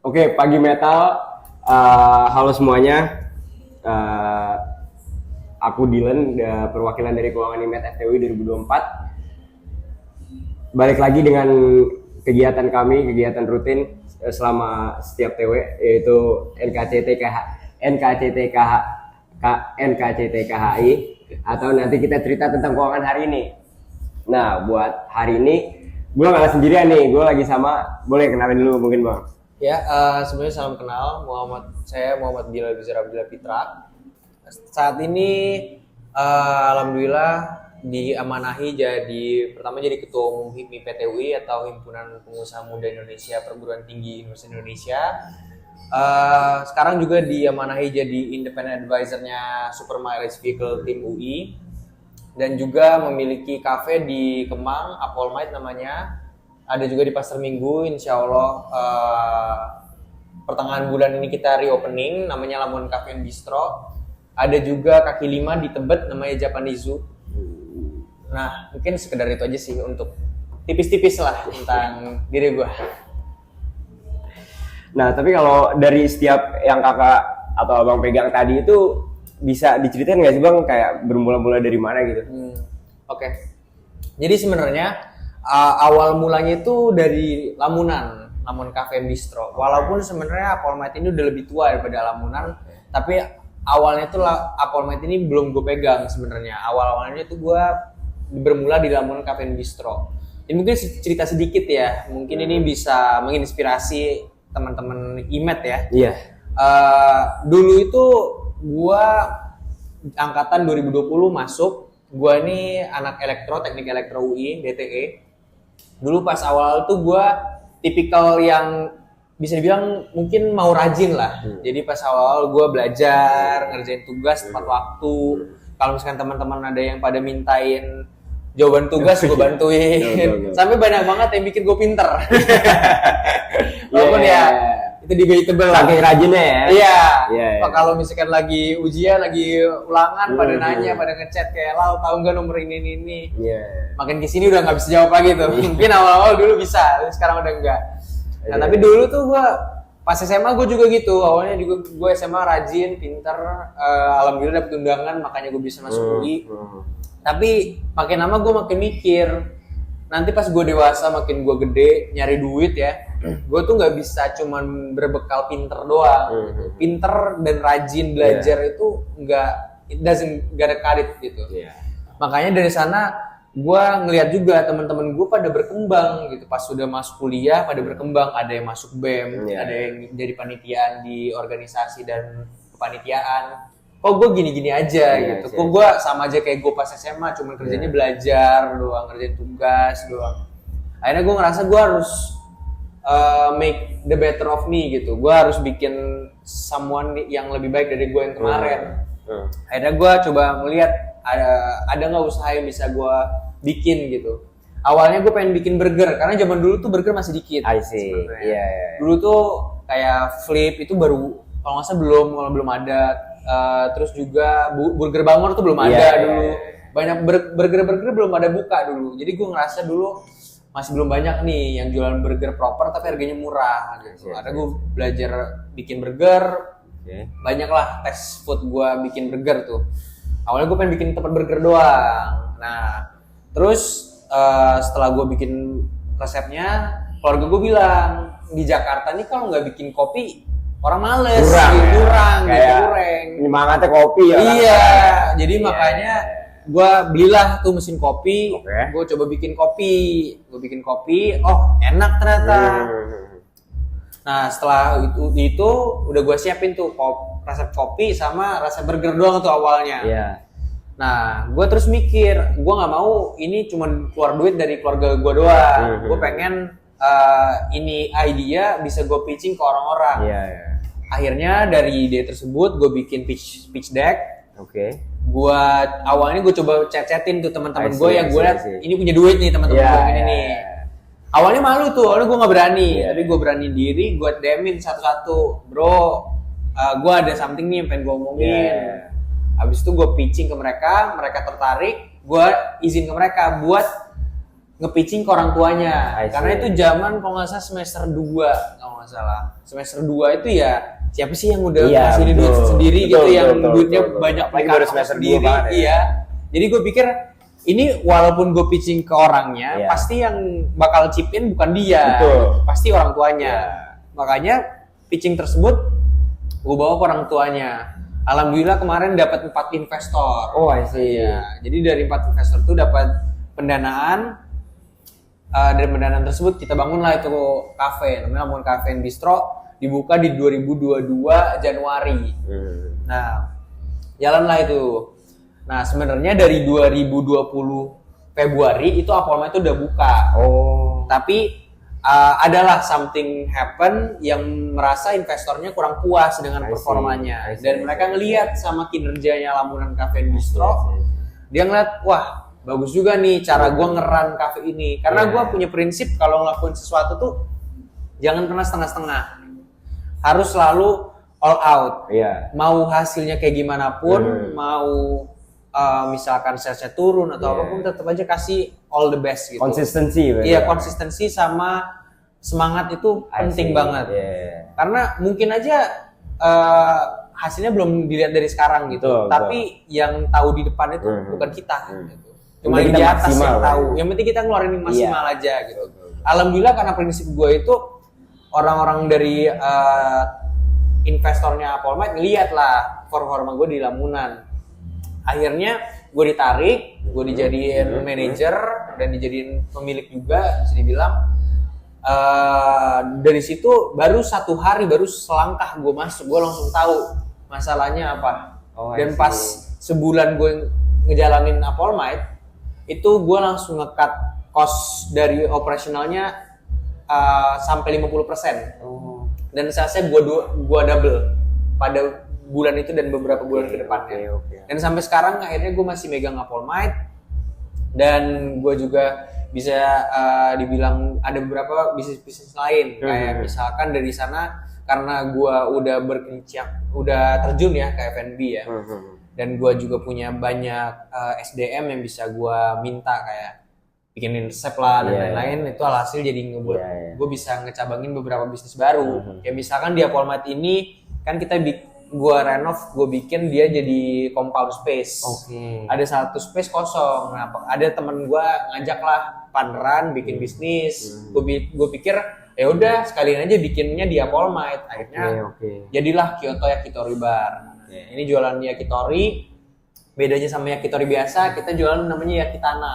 Oke, pagi metal. Halo semuanya. Eh, aku Dylan, perwakilan dari keuangan IMED FTUI 2024. Balik lagi dengan kegiatan kami, kegiatan rutin selama setiap TW, yaitu NKCTKHI, atau nanti kita cerita tentang keuangan hari ini. Nah, buat hari ini gue nggak sendirian nih, gue lagi sama, boleh kenalin dulu mungkin Bang? Ya, sebelumnya salam kenal, saya Muhammad Bilal Bizar Abdillah Fitra. Saat ini alhamdulillah diamanahi jadi ketua umum HIPMI PTUI atau Himpunan Pengusaha Muda Indonesia Perguruan Tinggi Universitas Indonesia. Sekarang juga diamanahi jadi independent advisor-nya Super Mileage Vehicle Team UI, dan juga memiliki kafe di Kemang, Apolmite namanya. Ada juga di Pasar Minggu, insya Allah pertengahan bulan ini kita reopening, namanya Lamongan Cafe and Bistro. Ada juga kaki lima di Tebet, namanya Japanese Zoo. Nah, mungkin sekedar itu aja sih untuk tipis-tipis lah tentang diri gue. Nah, tapi kalau dari setiap yang kakak atau abang pegang tadi itu bisa diceritain nggak sih Bang, kayak bermula-mula dari mana gitu? Oke. Jadi sebenarnya awal mulanya itu dari Lamongan Cafe Bistro. Walaupun sebenarnya Apolmite ini udah lebih tua daripada Lamongan, tapi awalnya itu Apolmite ini belum gue pegang sebenarnya. Awalnya itu gue bermula di Lamongan Cafe Bistro. Ini mungkin cerita sedikit ya, mungkin ini bisa menginspirasi teman-teman IMED ya. Iya. Dulu itu gue angkatan 2020 masuk. Gue ini anak teknik elektro UI, DTE. Dulu pas awal tuh gue tipikal yang bisa dibilang mungkin mau rajin lah. Jadi pas awal gue belajar, ngerjain tugas tepat waktu. Kalau misalkan teman-teman ada yang pada mintain jawaban tugas, gue bantuin. Sampai banyak banget yang bikin gue pinter. Walaupun ya itu debatable. Saking rajinnya ya. Iya. Yeah. Kalau misalkan lagi ujian, lagi ulangan, pada nanya, pada ngechat kayak Lau tahu nggak nomor ini. Iya. Makin kesini udah nggak bisa jawab lagi tuh. Mungkin awal-awal dulu bisa, sekarang udah enggak. Nah, tapi dulu tuh gue pas SMA gue juga gitu. Awalnya juga gue SMA rajin, pinter. Alhamdulillah dapet undangan, makanya gue bisa masuk UI. Tapi makin lama gue makin mikir. Nanti pas gue dewasa, makin gue gede, nyari duit ya, gue tuh nggak bisa cuman berbekal pinter doang. Pinter dan rajin belajar itu nggak ada karit gitu. Makanya dari sana gue ngelihat juga teman-teman gue pada berkembang gitu. Pas sudah masuk kuliah pada berkembang, ada yang masuk BEM, ada yang jadi panitiaan di organisasi dan kepanitiaan. Kok gue gini-gini aja gitu. Kok gue sama aja kayak gue pas SMA, cuman kerjanya belajar doang, ngerjain tugas doang. Akhirnya gue ngerasa gue harus make the better of me gitu. Gue harus bikin someone yang lebih baik dari gue yang kemarin. Akhirnya gue coba melihat ada nggak usaha yang bisa gue bikin gitu. Awalnya gue pengen bikin burger, karena zaman dulu tuh burger masih dikit. I see. Dulu tuh kayak Flip itu baru, kalau nggak salah belum ada. Terus juga Burger Bangor tuh belum ada dulu. Banyak burger belum ada buka dulu. Jadi gue ngerasa dulu masih belum banyak nih yang jualan burger proper tapi harganya murah gitu. Ada gue belajar bikin burger. Banyak lah tes food gue bikin burger tuh. Awalnya gue pengen bikin tempat burger doang. Nah, terus setelah gue bikin resepnya, keluarga gue bilang, di Jakarta nih kalau nggak bikin kopi orang males, kurang. Nyemangatnya kopi ya. Iya, jadi makanya gue belilah tuh mesin kopi. Gue coba bikin kopi. Oh, enak ternyata. Nah, setelah itu udah gue siapin tuh resep kopi sama resep burger doang tuh awalnya. Nah, gue terus mikir, gue nggak mau ini cuma keluar duit dari keluarga gue doang. Gue pengen ini idea bisa gue pitching ke orang-orang. Akhirnya dari ide tersebut gue bikin pitch deck. Gue awalnya gue coba chat-chatin tuh teman-teman gue yang gue lihat ini punya duit nih teman-teman gue ini nih. Awalnya malu tuh, awalnya gue nggak berani, tapi gue berani diri, gue DM-in satu-satu, bro, gue ada something nih yang pengen gue omongin. Habis itu gue pitching ke mereka tertarik, gue izin ke mereka buat nge-pitching ke orang tuanya. I see. Karena itu zaman kalau nggak salah semester 2 kalau nggak salah. Semester 2 itu ya siapa sih yang udah Iya, ngasih duit betul. sendiri Betul, gitu betul, yang betul, duitnya betul. banyak Apalagi di baru kantong semester 2 sendiri. banget ya. Iya. Jadi gue pikir ini walaupun gue pitching ke orangnya, Iya. pasti yang bakal chip in bukan dia. Betul. Pasti orang tuanya. Iya. Makanya pitching tersebut gue bawa ke orang tuanya. Alhamdulillah kemarin dapat 4 investor. Oh, I see. Iya. Jadi dari 4 investor itu dapat pendanaan. Dari pendanaan tersebut kita bangunlah itu kafe, namanya Lamongan Cafe and Bistro, dibuka di 2022 Januari. Nah, jalanlah itu. Nah, sebenarnya dari 2020 Februari itu Apolma itu udah buka. Oh. Tapi adalah something happen yang merasa investornya kurang puas dengan I see. performanya. I see. Dan mereka ngelihat sama kinerjanya Lamongan Cafe and Bistro. Dia ngeliat, wah bagus juga nih cara gue ngeran cafe ini. Karena Yeah. gue punya prinsip kalau ngelakuin sesuatu tuh jangan pernah setengah-setengah. Harus selalu all out. Iya. Mau hasilnya kayak gimana pun, mau misalkan salesnya turun atau Yeah. apapun, tetap aja kasih all the best gitu. Konsistensi. berarti Iya, ya? konsistensi sama semangat itu I penting see. banget. Yeah. Karena mungkin aja hasilnya belum dilihat dari sekarang gitu. Betul, Tapi yang tahu di depan itu bukan kita. Gitu. Cuma Yang di penting kita atas maksimal, yang tahu. kan? Yang penting kita ngeluarin yang maksimal Iya. aja gitu. Alhamdulillah karena prinsip gue itu orang-orang dari investornya Apolma ngeliat lah performa gue di Lamunan. Akhirnya gue ditarik, gue dijadiin manajer dan dijadiin pemilik juga bisa dibilang. Dari situ baru 1 hari, baru selangkah gue masuk, gue langsung tahu masalahnya apa. Oh, I Dan see. pas sebulan gue ngejalanin Apolmite, itu gue langsung nge-cut cost dari operasionalnya sampai 50%. Oh. Dan salesnya gue double pada bulan itu dan beberapa bulan ke depannya. Oke. Dan sampai sekarang akhirnya gue masih megang Apolmite dan gue juga bisa dibilang ada beberapa bisnis lain kayak misalkan dari sana karena gue udah udah terjun ya ke F&B ya. Dan gue juga punya banyak SDM yang bisa gue minta kayak bikinin resep lah dan lain-lain. Itu alhasil jadi ngebuat gue bisa ngecabangin beberapa bisnis baru. Kayak misalkan di Apolmite ini kan kita gue renov, gue bikin dia jadi compound space. Ada 1 space kosong. Nah, ada temen gue ngajak lah partneran bikin bisnis. Gue pikir ya udah sekalian aja bikinnya di Apolmite. Akhirnya jadilah Kyoto Yakitori Bar. Ini jualan yakitori. Bedanya sama yakitori biasa, kita jualan namanya yakitana.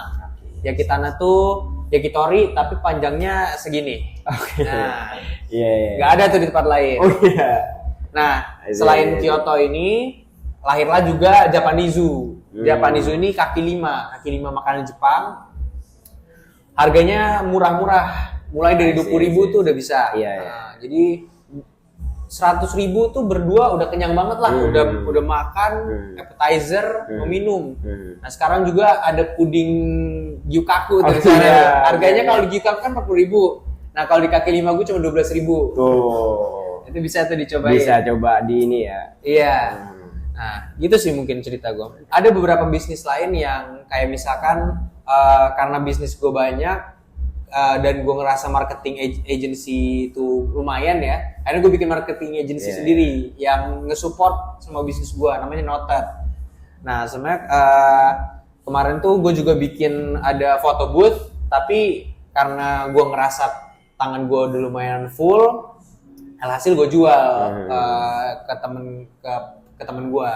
Yakitana tuh yakitori tapi panjangnya segini. Nah, nggak ada tuh di tempat lain. Oh iya. Nah, selain Kyoto ini, lahirlah juga Japanizu. Japanizu ini kaki 5 makanan Jepang. Harganya murah-murah, mulai dari 20.000 tuh udah bisa. Nah, jadi 100.000 tuh berdua udah kenyang banget lah, udah makan, appetizer, mau minum. Nah sekarang juga ada puding gyukaku tuh di sana. Harganya kalau di gyukaku kan 40.000. Nah kalau di kaki 5 gue cuma 12.000. Tuh. Itu bisa tuh dicobain. Bisa coba di ini ya. Iya. Nah, gitu sih mungkin cerita gue. Ada beberapa bisnis lain yang kayak misalkan karena bisnis gue banyak dan gue ngerasa marketing agency itu lumayan ya. Akhirnya gue bikin marketing agency sendiri yang nge-support sama bisnis gue, namanya Noted. Nah, sebenarnya kemarin tuh gue juga bikin ada photo booth, tapi karena gue ngerasa tangan gue udah lumayan full, hasil gue jual ke temen gue.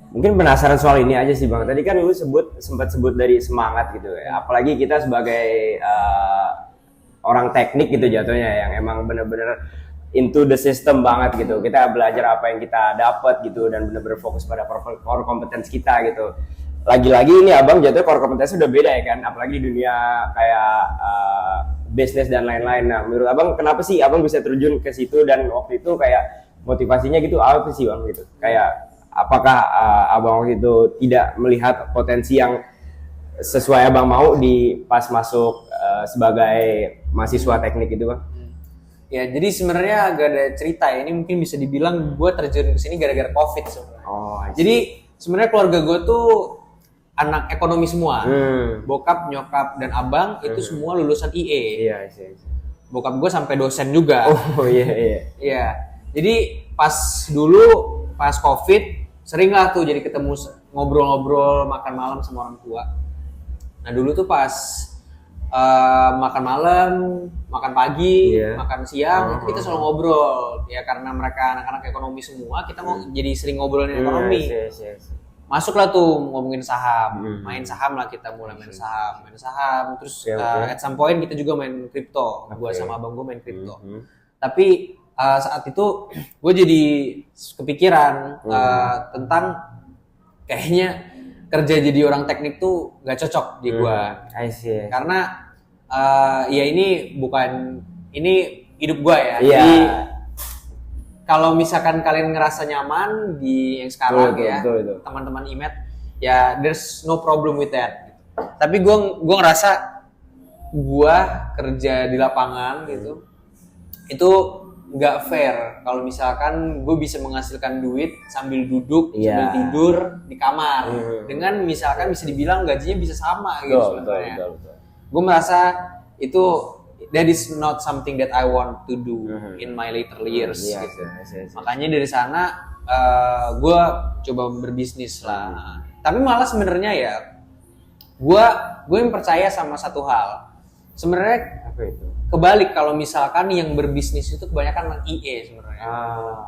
Mungkin penasaran soal ini aja sih Bang. Tadi kan lu sempat sebut dari semangat gitu ya. Apalagi kita sebagai orang teknik gitu jatuhnya yang emang bener-bener into the system banget gitu. Kita belajar apa yang kita dapat gitu dan bener-bener fokus pada core competence kita gitu. Lagi-lagi ini Abang jatuhnya core competence udah beda ya kan. Apalagi di dunia kayak bisnis dan lain-lain. Nah, menurut Abang kenapa sih Abang bisa terjun ke situ dan waktu itu kayak motivasinya gitu apa sih Bang gitu? Kayak apakah Abang waktu itu tidak melihat potensi yang sesuai Abang mau di pas masuk sebagai mahasiswa teknik itu Bang? Ya, jadi sebenarnya agak ada cerita ya. Ini mungkin bisa dibilang gue terjun ke sini gara-gara COVID sebenarnya. Oh, jadi sebenarnya keluarga gue tuh anak ekonomi semua. Bokap, nyokap, dan abang itu semua lulusan IE. Iya. Bokap gue sampai dosen juga. Oh iya. Iya. Jadi pas COVID sering lah tuh jadi ketemu ngobrol-ngobrol makan malam sama orang tua. Nah dulu tuh pas makan malam, makan pagi, makan siang itu kita selalu ngobrol ya karena mereka anak-anak ekonomi semua kita mau jadi sering ngobrolin ekonomi. Masuklah tuh ngomongin saham, main saham lah kita mulai main saham terus at some point kita juga main kripto. Gua sama abang gua main kripto. Tapi saat itu gue jadi kepikiran tentang kayaknya kerja jadi orang teknik tuh gak cocok di gue. Karena ya ini hidup gue ya. Jadi kalau misalkan kalian ngerasa nyaman di yang sekarang betul. Teman-teman IMED ya there's no problem with that. Tapi gue ngerasa gue kerja di lapangan gitu itu nggak fair kalau misalkan gue bisa menghasilkan duit sambil duduk sambil tidur di kamar dengan misalkan bisa dibilang gajinya bisa sama gitu sebenarnya. Gue merasa itu that is not something that I want to do in my later years gitu. Makanya dari sana gue coba berbisnis lah. Tapi malah sebenarnya ya gue yang percaya sama satu hal. Sebenarnya kebalik kalau misalkan yang berbisnis itu kebanyakan anak IE sebenarnya.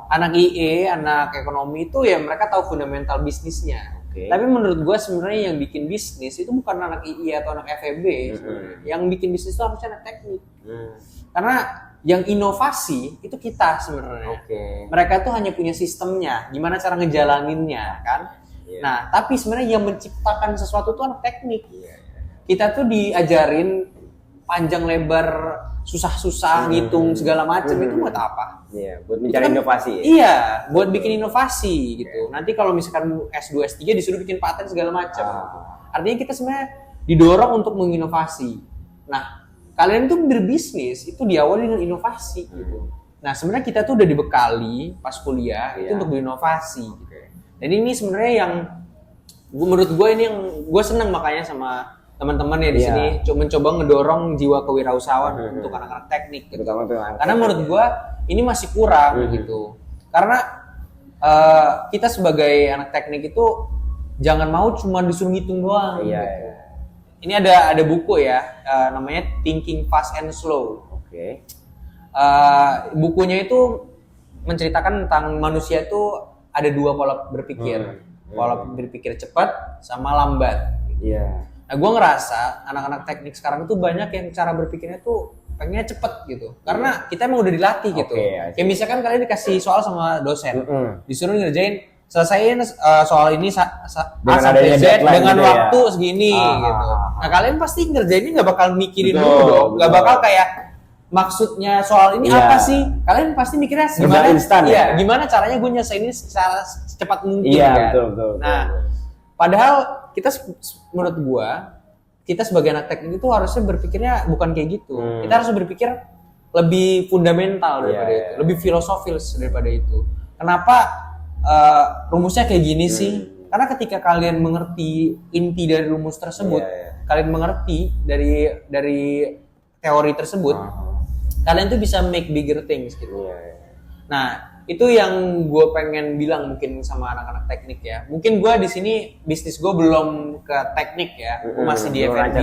Anak IE, anak ekonomi itu ya mereka tahu fundamental bisnisnya. Tapi menurut gue sebenarnya yang bikin bisnis itu bukan anak IE atau anak FEB. Yang bikin bisnis itu harusnya anak teknik. Karena yang inovasi itu kita sebenarnya. Mereka tuh hanya punya sistemnya, gimana cara ngejalaninnya kan. Nah, tapi sebenarnya yang menciptakan sesuatu itu anak teknik. Kita tuh diajarin panjang lebar susah-susah ngitung segala macam itu buat apa? Buat mencari inovasi. Iya, buat bikin inovasi gitu. Nanti kalau misalkan S2 S3 disuruh bikin paten segala macam. Artinya kita sebenarnya didorong untuk menginovasi. Nah, kalian tuh berbisnis itu diawali dengan inovasi gitu. Nah, sebenarnya kita tuh udah dibekali pas kuliah itu untuk berinovasi gitu. Dan ini sebenarnya yang menurut gue ini yang gue senang makanya sama teman-teman ya di sini mencoba ngedorong jiwa kewirausahaan untuk anak-anak teknik gitu. Karena menurut gua ini masih kurang gitu. Karena kita sebagai anak teknik itu jangan mau cuma disuruh ngitung doang. Gitu. Ini ada buku ya namanya Thinking Fast and Slow. Bukunya itu menceritakan tentang manusia itu ada dua pola berpikir. Pola berpikir cepat sama lambat. Nah, gue ngerasa anak-anak teknik sekarang tuh banyak yang cara berpikirnya tuh pengennya cepet gitu. Karena kita emang udah dilatih gitu. Kayak misalkan kalian dikasih soal sama dosen, disuruh ngerjain, selesaiin soal ini A sampai Z dengan gitu waktu segini gitu. Nah, kalian pasti ngerjainnya nggak bakal mikirin dulu dong. Nggak bakal kayak maksudnya soal ini apa sih? Kalian pasti mikirnya gimana? Gimana caranya gue nyelesain ini secara secepat mungkin kan? Betul. Nah, padahal menurut gua kita sebagai anak teknik itu harusnya berpikirnya bukan kayak gitu. Kita harus berpikir lebih fundamental daripada itu, lebih filosofis daripada itu. Kenapa rumusnya kayak gini sih? Karena ketika kalian mengerti inti dari rumus tersebut, kalian mengerti dari teori tersebut, kalian tuh bisa make bigger things gitu. Nah, itu yang gue pengen bilang mungkin sama anak-anak teknik ya. Mungkin gue di sini bisnis gue belum ke teknik ya, gue masih di F&B.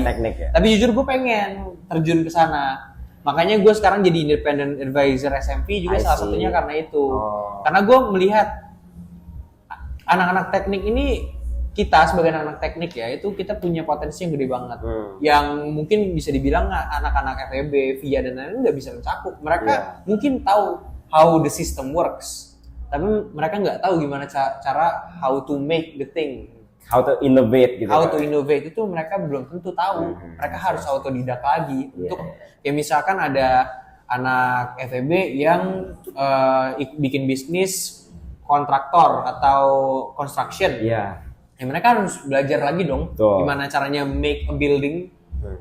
Tapi jujur gue pengen terjun ke sana. Makanya gue sekarang jadi independent advisor SMP juga salah satunya karena itu. Karena gue melihat anak-anak teknik ini, kita sebagai anak-anak teknik ya, itu kita punya potensi yang gede banget. Yang mungkin bisa dibilang anak-anak FEB, VIA dan lain-lain nggak bisa mencakup. Mereka mungkin tahu how the system works, tapi mereka nggak tahu gimana cara how to make the thing, how to innovate gitu. How to innovate itu mereka belum tentu tahu. Mereka harus autodidak lagi untuk kayak misalkan ada anak FEB yang bikin bisnis kontraktor atau construction. Ya mereka harus belajar lagi dong gimana caranya make a building.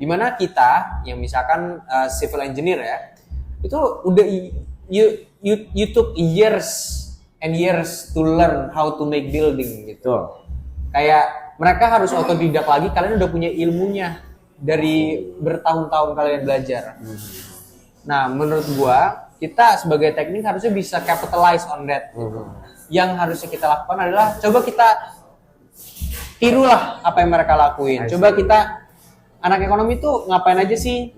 Gimana kita yang misalkan civil engineer ya, itu udah you took years and years to learn how to make building gitu. Kayak mereka harus otodidak lagi. Kalian udah punya ilmunya dari bertahun-tahun kalian belajar. Nah, menurut gua kita sebagai teknik harusnya bisa capitalize on that. Yang harusnya kita lakukan adalah coba kita tirulah apa yang mereka lakuin. Coba kita anak ekonomi tuh ngapain aja sih?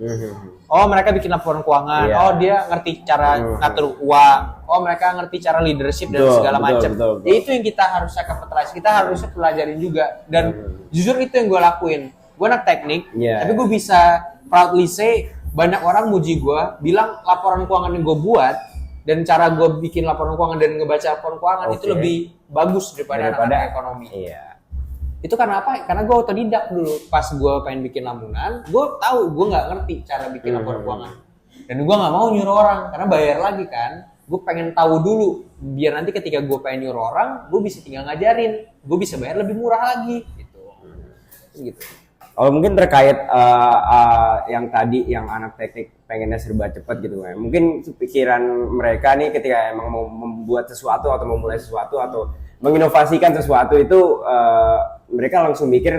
Oh, mereka bikin laporan keuangan. Oh, dia ngerti cara ngatur uang. Oh, mereka ngerti cara leadership dan segala macam. Ya, itu yang kita harusnya capitalize. Kita harusnya pelajarin juga. Dan jujur itu yang gue lakuin. Gue anak teknik, tapi gue bisa proudly say banyak orang muji gue, bilang laporan keuangan yang gue buat dan cara gue bikin laporan keuangan dan ngebaca laporan keuangan itu lebih bagus daripada anak ekonomi. Itu karena apa? Karena gue otodidak dulu. Pas gue pengen bikin lamunan, gue tahu gue nggak ngerti cara bikin laporan keuangan. Dan gue nggak mau nyuruh orang, karena bayar lagi kan. Gue pengen tahu dulu, biar nanti ketika gue pengen nyuruh orang, gue bisa tinggal ngajarin. Gue bisa bayar lebih murah lagi. Gitu. Kalau mungkin terkait yang tadi, yang anak teknik pengennya serba cepat gitu kan. Mungkin pikiran mereka nih ketika emang mau membuat sesuatu atau memulai sesuatu atau menginovasikan sesuatu itu mereka langsung mikir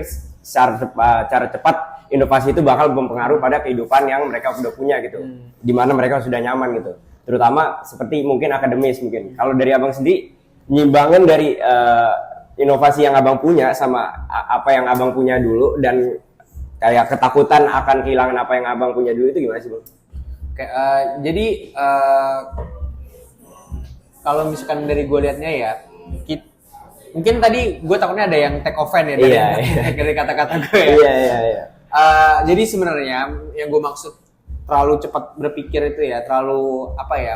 cara cepat inovasi itu bakal mempengaruhi pada kehidupan yang mereka udah punya gitu, di mana mereka sudah nyaman gitu, terutama seperti mungkin akademis mungkin. Kalau dari abang sendiri nyimbangin dari inovasi yang abang punya sama apa yang abang punya dulu dan kayak ketakutan akan kehilangan apa yang abang punya dulu itu gimana sih bang? Jadi kalau misalkan dari gue liatnya ya, mungkin tadi gue takutnya ada yang take offense ya dari kata-kata gue ya. Jadi sebenarnya yang gue maksud terlalu cepat berpikir itu ya, terlalu apa ya,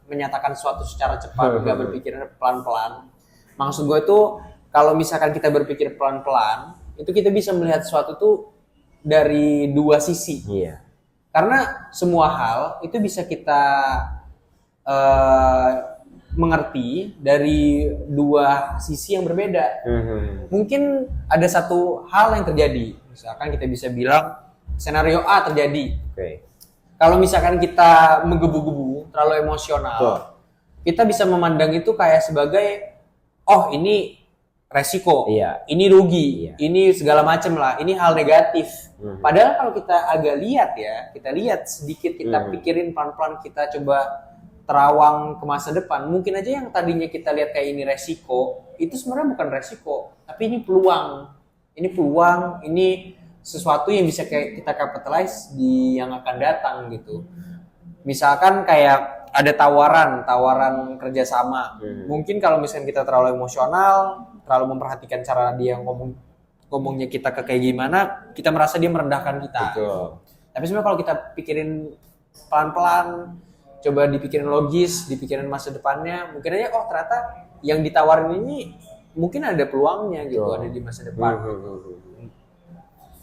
menyatakan sesuatu secara cepat, nggak berpikir pelan-pelan. Maksud gue itu kalau misalkan kita berpikir pelan-pelan, itu kita bisa melihat sesuatu tuh dari dua sisi. Karena semua hal itu bisa kita mengerti dari dua sisi yang berbeda. Mungkin ada satu hal yang terjadi, misalkan kita bisa bilang senario A terjadi. Kalau misalkan kita menggebu-gebu, terlalu emosional, kita bisa memandang itu kayak sebagai, oh ini resiko, ini rugi, ini segala macam lah, ini hal negatif. Padahal kalau kita agak lihat ya, kita lihat sedikit, kita pikirin pelan-pelan, kita coba terawang ke masa depan, mungkin aja yang tadinya kita lihat kayak ini resiko, itu sebenarnya bukan resiko, tapi ini peluang. Ini sesuatu yang bisa kayak kita capitalize di yang akan datang gitu. Misalkan kayak ada tawaran kerjasama. Mungkin kalau misalnya kita terlalu emosional, terlalu memperhatikan cara dia ngomongnya kita ke kayak gimana, kita merasa dia merendahkan kita. Tapi sebenarnya kalau kita pikirin pelan-pelan, coba dipikirin logis, dipikirin masa depannya, mungkin aja oh ternyata yang ditawarin ini mungkin ada peluangnya gitu, ada di masa depan.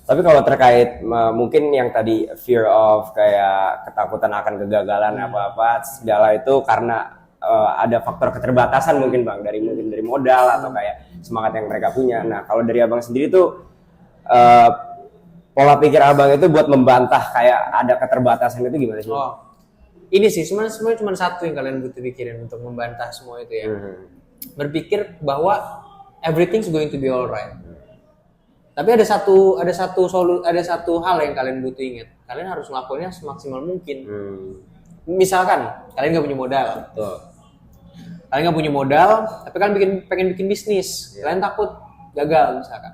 Tapi kalau terkait mungkin yang tadi fear of kayak ketakutan akan kegagalan apa-apa segala itu karena ada faktor keterbatasan mungkin bang, dari modal atau kayak semangat yang mereka punya. Nah kalau dari abang sendiri tuh pola pikir abang itu buat membantah kayak ada keterbatasan itu gimana sih? Ini sih sebenarnya cuma satu yang kalian butuh pikirin untuk membantah semua itu ya. Berpikir bahwa everything's going to be alright. Tapi ada satu hal yang kalian butuh ingat. Kalian harus melakukannya semaksimal mungkin. Misalkan kalian nggak punya modal. Kalian nggak punya modal, tapi kalian pengen bikin bisnis. Kalian takut gagal misalkan.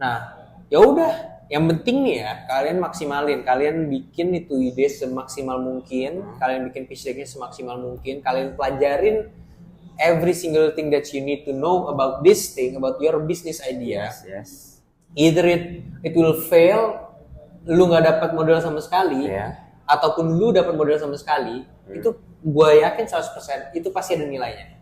Nah, ya udah. Yang penting nih ya, kalian maksimalin, kalian bikin itu ide semaksimal mungkin, kalian bikin pitch deck-nya semaksimal mungkin, kalian pelajarin every single thing that you need to know about this thing, about your business idea. Either it will fail, lu nggak dapat modal sama sekali, ataupun lu dapat modal sama sekali, itu gue yakin 100% itu pasti ada nilainya.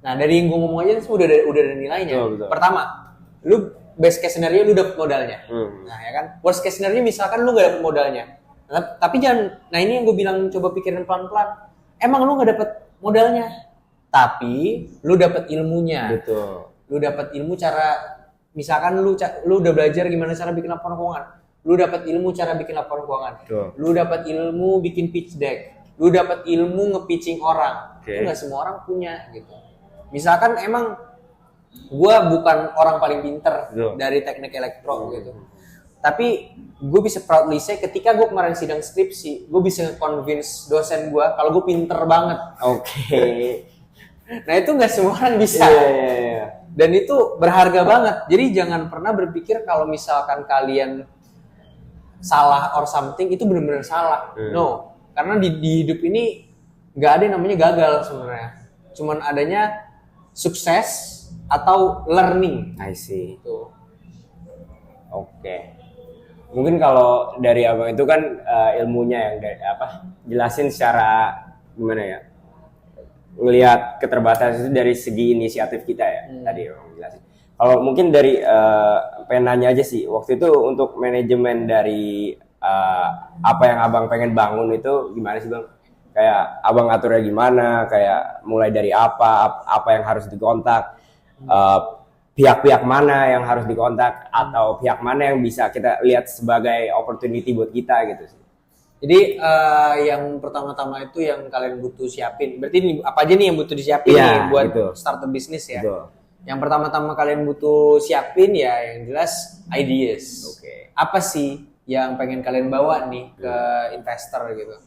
Nah dari yang gue ngomong aja udah ada nilainya. Pertama, lu best case scenario lu dapet modalnya. Nah ya kan, worst case scenario misalkan lu gak dapet modalnya. Tapi jangan, nah ini yang gue bilang coba pikirin pelan-pelan. Emang lu gak dapet modalnya, tapi lu dapet ilmunya. Lu dapet ilmu cara, misalkan lu udah belajar gimana cara bikin laporan keuangan. Lu dapet ilmu cara bikin laporan keuangan. Lu dapet ilmu bikin pitch deck. Lu dapet ilmu nge-pitching orang. Itu gak semua orang punya gitu. Misalkan emang gue bukan orang paling pinter Betul. dari teknik elektro gitu. Tapi gue bisa proudly say ketika gue kemarin sidang skripsi, gue bisa convince dosen gue kalau gue pinter banget. Oke. Nah itu nggak semua orang bisa. Iya. Dan itu berharga banget. Jadi jangan pernah berpikir kalau misalkan kalian salah or something itu benar-benar salah. No, karena di hidup ini nggak ada yang namanya gagal sebenarnya. Cuman adanya sukses atau learning. I see. Tuh. Oke. Mungkin kalau dari abang itu kan ilmunya yang jelasin secara gimana ya? Ngelihat keterbatasan itu dari segi inisiatif kita ya. Tadi abang jelasin. Kalau mungkin dari pengen nanya aja sih, waktu itu untuk manajemen dari apa yang abang pengen bangun itu gimana sih bang? Kayak abang aturnya gimana? Kayak mulai dari apa yang harus dikontak? Pihak-pihak mana yang harus dikontak atau pihak mana yang bisa kita lihat sebagai opportunity buat kita gitu sih. Jadi yang pertama-tama itu yang kalian butuh siapin. Berarti ini apa aja nih yang butuh disiapin nih buat gitu. startup bisnis ya? Betul. Yang pertama-tama kalian butuh siapin ya yang jelas ideas. Oke. Apa sih yang pengen kalian bawa nih ke investor gitu.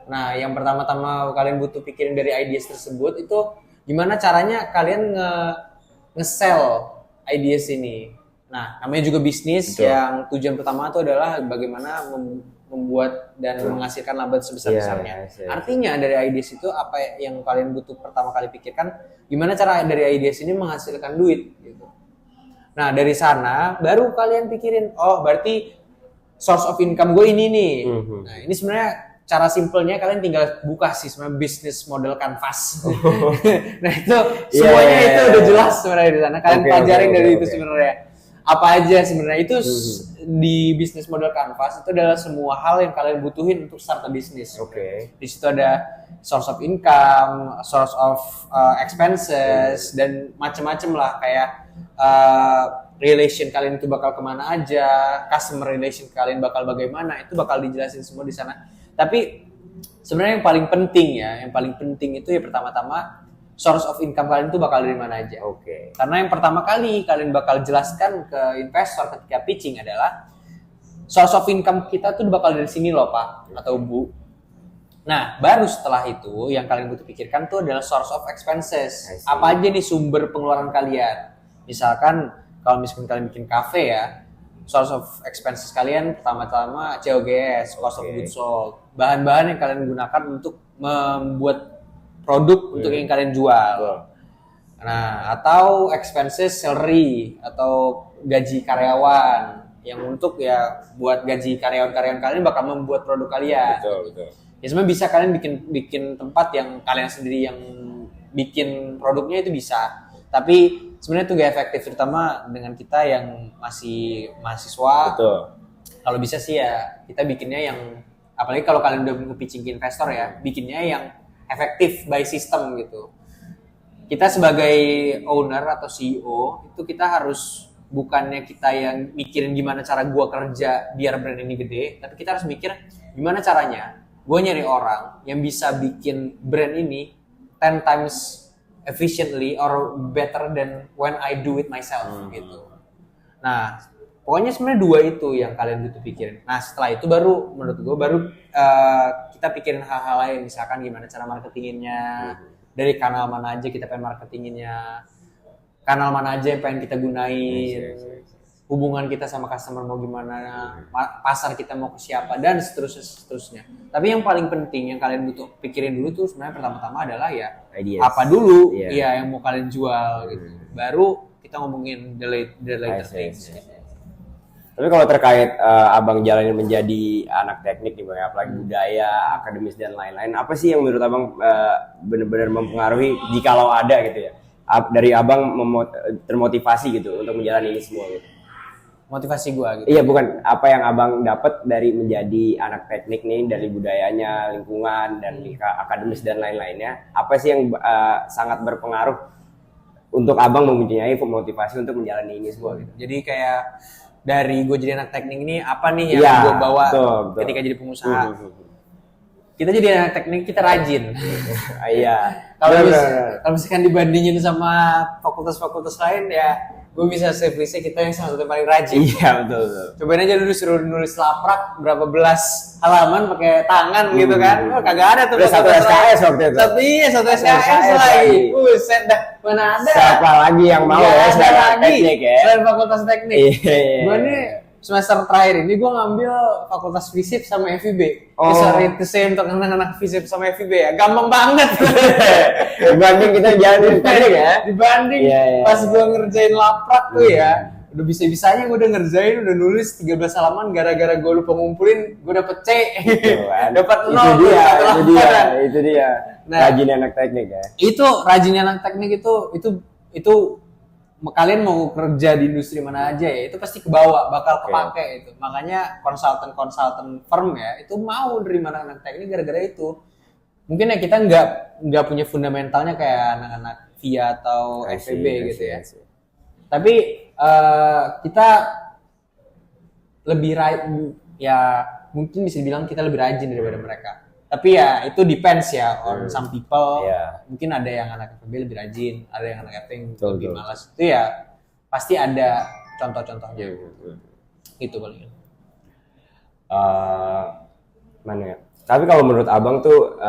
Nah, yang pertama-tama kalian butuh pikirin dari ideas tersebut itu gimana caranya kalian nge-sell ideas ini. Nah, namanya juga bisnis. Betul. Yang tujuan pertama itu adalah bagaimana membuat dan menghasilkan laba sebesar-besarnya. Artinya dari ideas itu apa yang kalian butuh pertama kali pikirkan, gimana cara dari ideas ini menghasilkan duit gitu. Nah, dari sana baru kalian pikirin, oh berarti source of income gue ini nih. Nah, ini sebenarnya cara simpelnya kalian tinggal buka sih sebenarnya bisnis model canvas. Nah itu semuanya itu udah jelas sebenarnya di sana. Kalian pelajarin dari itu sebenarnya. Apa aja sebenarnya itu di bisnis model canvas itu adalah semua hal yang kalian butuhin untuk start a bisnis. Di situ ada source of income, source of expenses dan macam-macam lah kayak relation kalian itu bakal kemana aja, customer relation kalian bakal bagaimana, itu bakal dijelasin semua di sana. Tapi sebenarnya yang paling penting itu ya pertama-tama source of income kalian itu bakal dari mana aja. Karena yang pertama kali kalian bakal jelaskan ke investor ketika pitching adalah source of income kita tuh bakal dari sini loh Pak atau Bu. Nah, baru setelah itu yang kalian butuh pikirkan tuh adalah source of expenses. Apa aja nih sumber pengeluaran kalian? Misalkan kalau misalkan kalian bikin cafe ya, source of expenses kalian pertama-tama COGS, cost of goods sold, bahan-bahan yang kalian gunakan untuk membuat produk untuk yang kalian jual. Nah, atau expenses salary atau gaji karyawan yang untuk ya buat gaji karyawan-karyawan kalian bakal membuat produk kalian. Betul. Ya sebenarnya bisa kalian bikin tempat yang kalian sendiri yang bikin produknya itu bisa. Tapi sebenarnya itu gak efektif terutama dengan kita yang masih mahasiswa. Betul. Kalau bisa sih ya kita bikinnya yang apalagi kalau kalian udah nge-pitching ke investor ya, bikinnya yang efektif by system gitu. Kita sebagai owner atau CEO itu kita harus bukannya kita yang mikirin gimana cara gua kerja biar brand ini gede, tapi kita harus mikir gimana caranya gua nyari orang yang bisa bikin brand ini 10 times efficiently or better than when I do it myself gitu. Nah, pokoknya sebenarnya dua itu yang kalian butuh pikirin. Nah, setelah itu baru menurut gue kita pikirin hal-hal lain, misalkan gimana cara marketinginnya, dari kanal mana aja kita pengen marketinginnya, kanal mana aja yang pengen kita gunain, hubungan kita sama customer mau gimana, pasar kita mau ke siapa dan seterusnya. Tapi yang paling penting yang kalian butuh pikirin dulu tuh sebenarnya pertama-tama adalah ya ideas. Apa dulu ya yang mau kalian jual gitu. Baru kita ngomongin the later things. Tapi kalau terkait abang jalanin menjadi anak teknik nih bang, apalagi budaya, akademis dan lain-lain, apa sih yang menurut abang benar-benar mempengaruhi jikalau ada gitu ya, dari abang termotivasi gitu untuk menjalani ini semua gitu? Motivasi gue gitu. Iya, bukan apa yang abang dapat dari menjadi anak teknik nih, dari budayanya, lingkungan dan akademis dan lain-lainnya, apa sih yang sangat berpengaruh untuk abang mempunyai motivasi untuk menjalani ini semua gitu? Jadi kayak dari gue jadi anak teknik ini apa nih yang gue bawa betul. ketika jadi pengusaha? kita jadi anak teknik, kita rajin. Iya. Kalau misalkan dibandingin sama fakultas-fakultas lain ya, gue bisa save kita yang salah satu paling rajin. Iya betul. Cobain aja dulu suruh nulis laprak berapa belas halaman pakai tangan gitu kan. Oh, kagak ada tuh. Udah satu SKS waktu itu. Iya, satu SKS lagi. Buset dah, mana ada. Siapa lagi yang mau ya selain teknik ya? Selain fakultas teknik. Iya. Gue nih semester terakhir ini gue ngambil fakultas FISIP sama FIB. Oh. Sorry to say untuk anak-anak FISIP sama FIB ya, gampang banget. Dibanding kita jalanin teknik ya. Dibanding Iya. pas gue ngerjain laprak tuh ya, udah bisa-bisanya gue udah ngerjain, udah nulis 13 halaman gara-gara gue lupa ngumpulin, gue dapet C. Dapat 0. Itu dia. Nah, rajin anak teknik ya. Itu rajinnya anak teknik itu kalian mau kerja di industri mana aja ya, itu pasti kebawa, bakal kepake itu. Makanya konsultan firm ya, itu mau nerima anak teknik gara-gara itu. Mungkin ya kita nggak punya fundamentalnya kayak anak-anak VIA atau FEB gitu ya. Tapi kita lebih ya mungkin bisa dibilang kita lebih rajin daripada mereka. Tapi ya itu depends ya on some people. Mungkin ada yang anak FEB lebih rajin, ada yang anak FEB lebih malas. Itu ya pasti ada contoh-contohnya. Itu paling. Mana ya? Tapi kalau menurut abang tuh,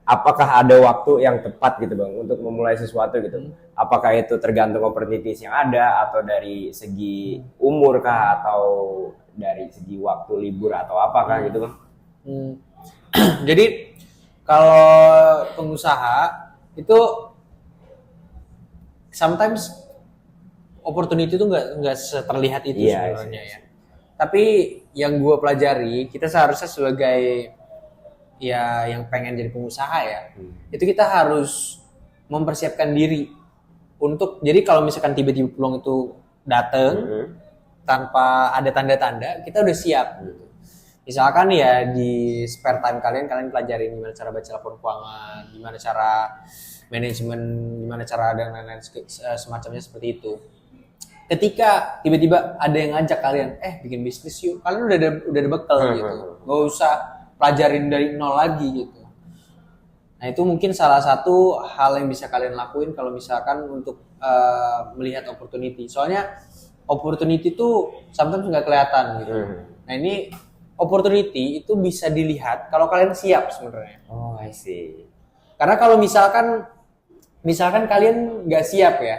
apakah ada waktu yang tepat gitu bang untuk memulai sesuatu gitu? Apakah itu tergantung opportunities yang ada, atau dari segi umur kah, atau dari segi waktu libur atau apakah gitu bang? Jadi kalau pengusaha itu sometimes opportunity itu nggak terlihat itu sebenarnya ya. Tapi yang gue pelajari, kita seharusnya sebagai ya yang pengen jadi pengusaha ya, itu kita harus mempersiapkan diri untuk, jadi kalau misalkan tiba-tiba peluang itu datang tanpa ada tanda-tanda, kita udah siap. Misalkan ya di spare time kalian pelajarin gimana cara baca laporan keuangan, gimana cara manajemen, gimana cara dan lain-lain semacamnya seperti itu. Ketika tiba-tiba ada yang ngajak kalian, bikin bisnis yuk, kalian udah ada bekal gitu, gak usah pelajarin dari nol lagi gitu. Nah itu mungkin salah satu hal yang bisa kalian lakuin kalau misalkan untuk melihat opportunity. Soalnya opportunity itu sometimes nggak kelihatan gitu. Nah ini opportunity itu bisa dilihat kalau kalian siap sebenarnya. Oh, I see. Karena kalau misalkan kalian nggak siap ya,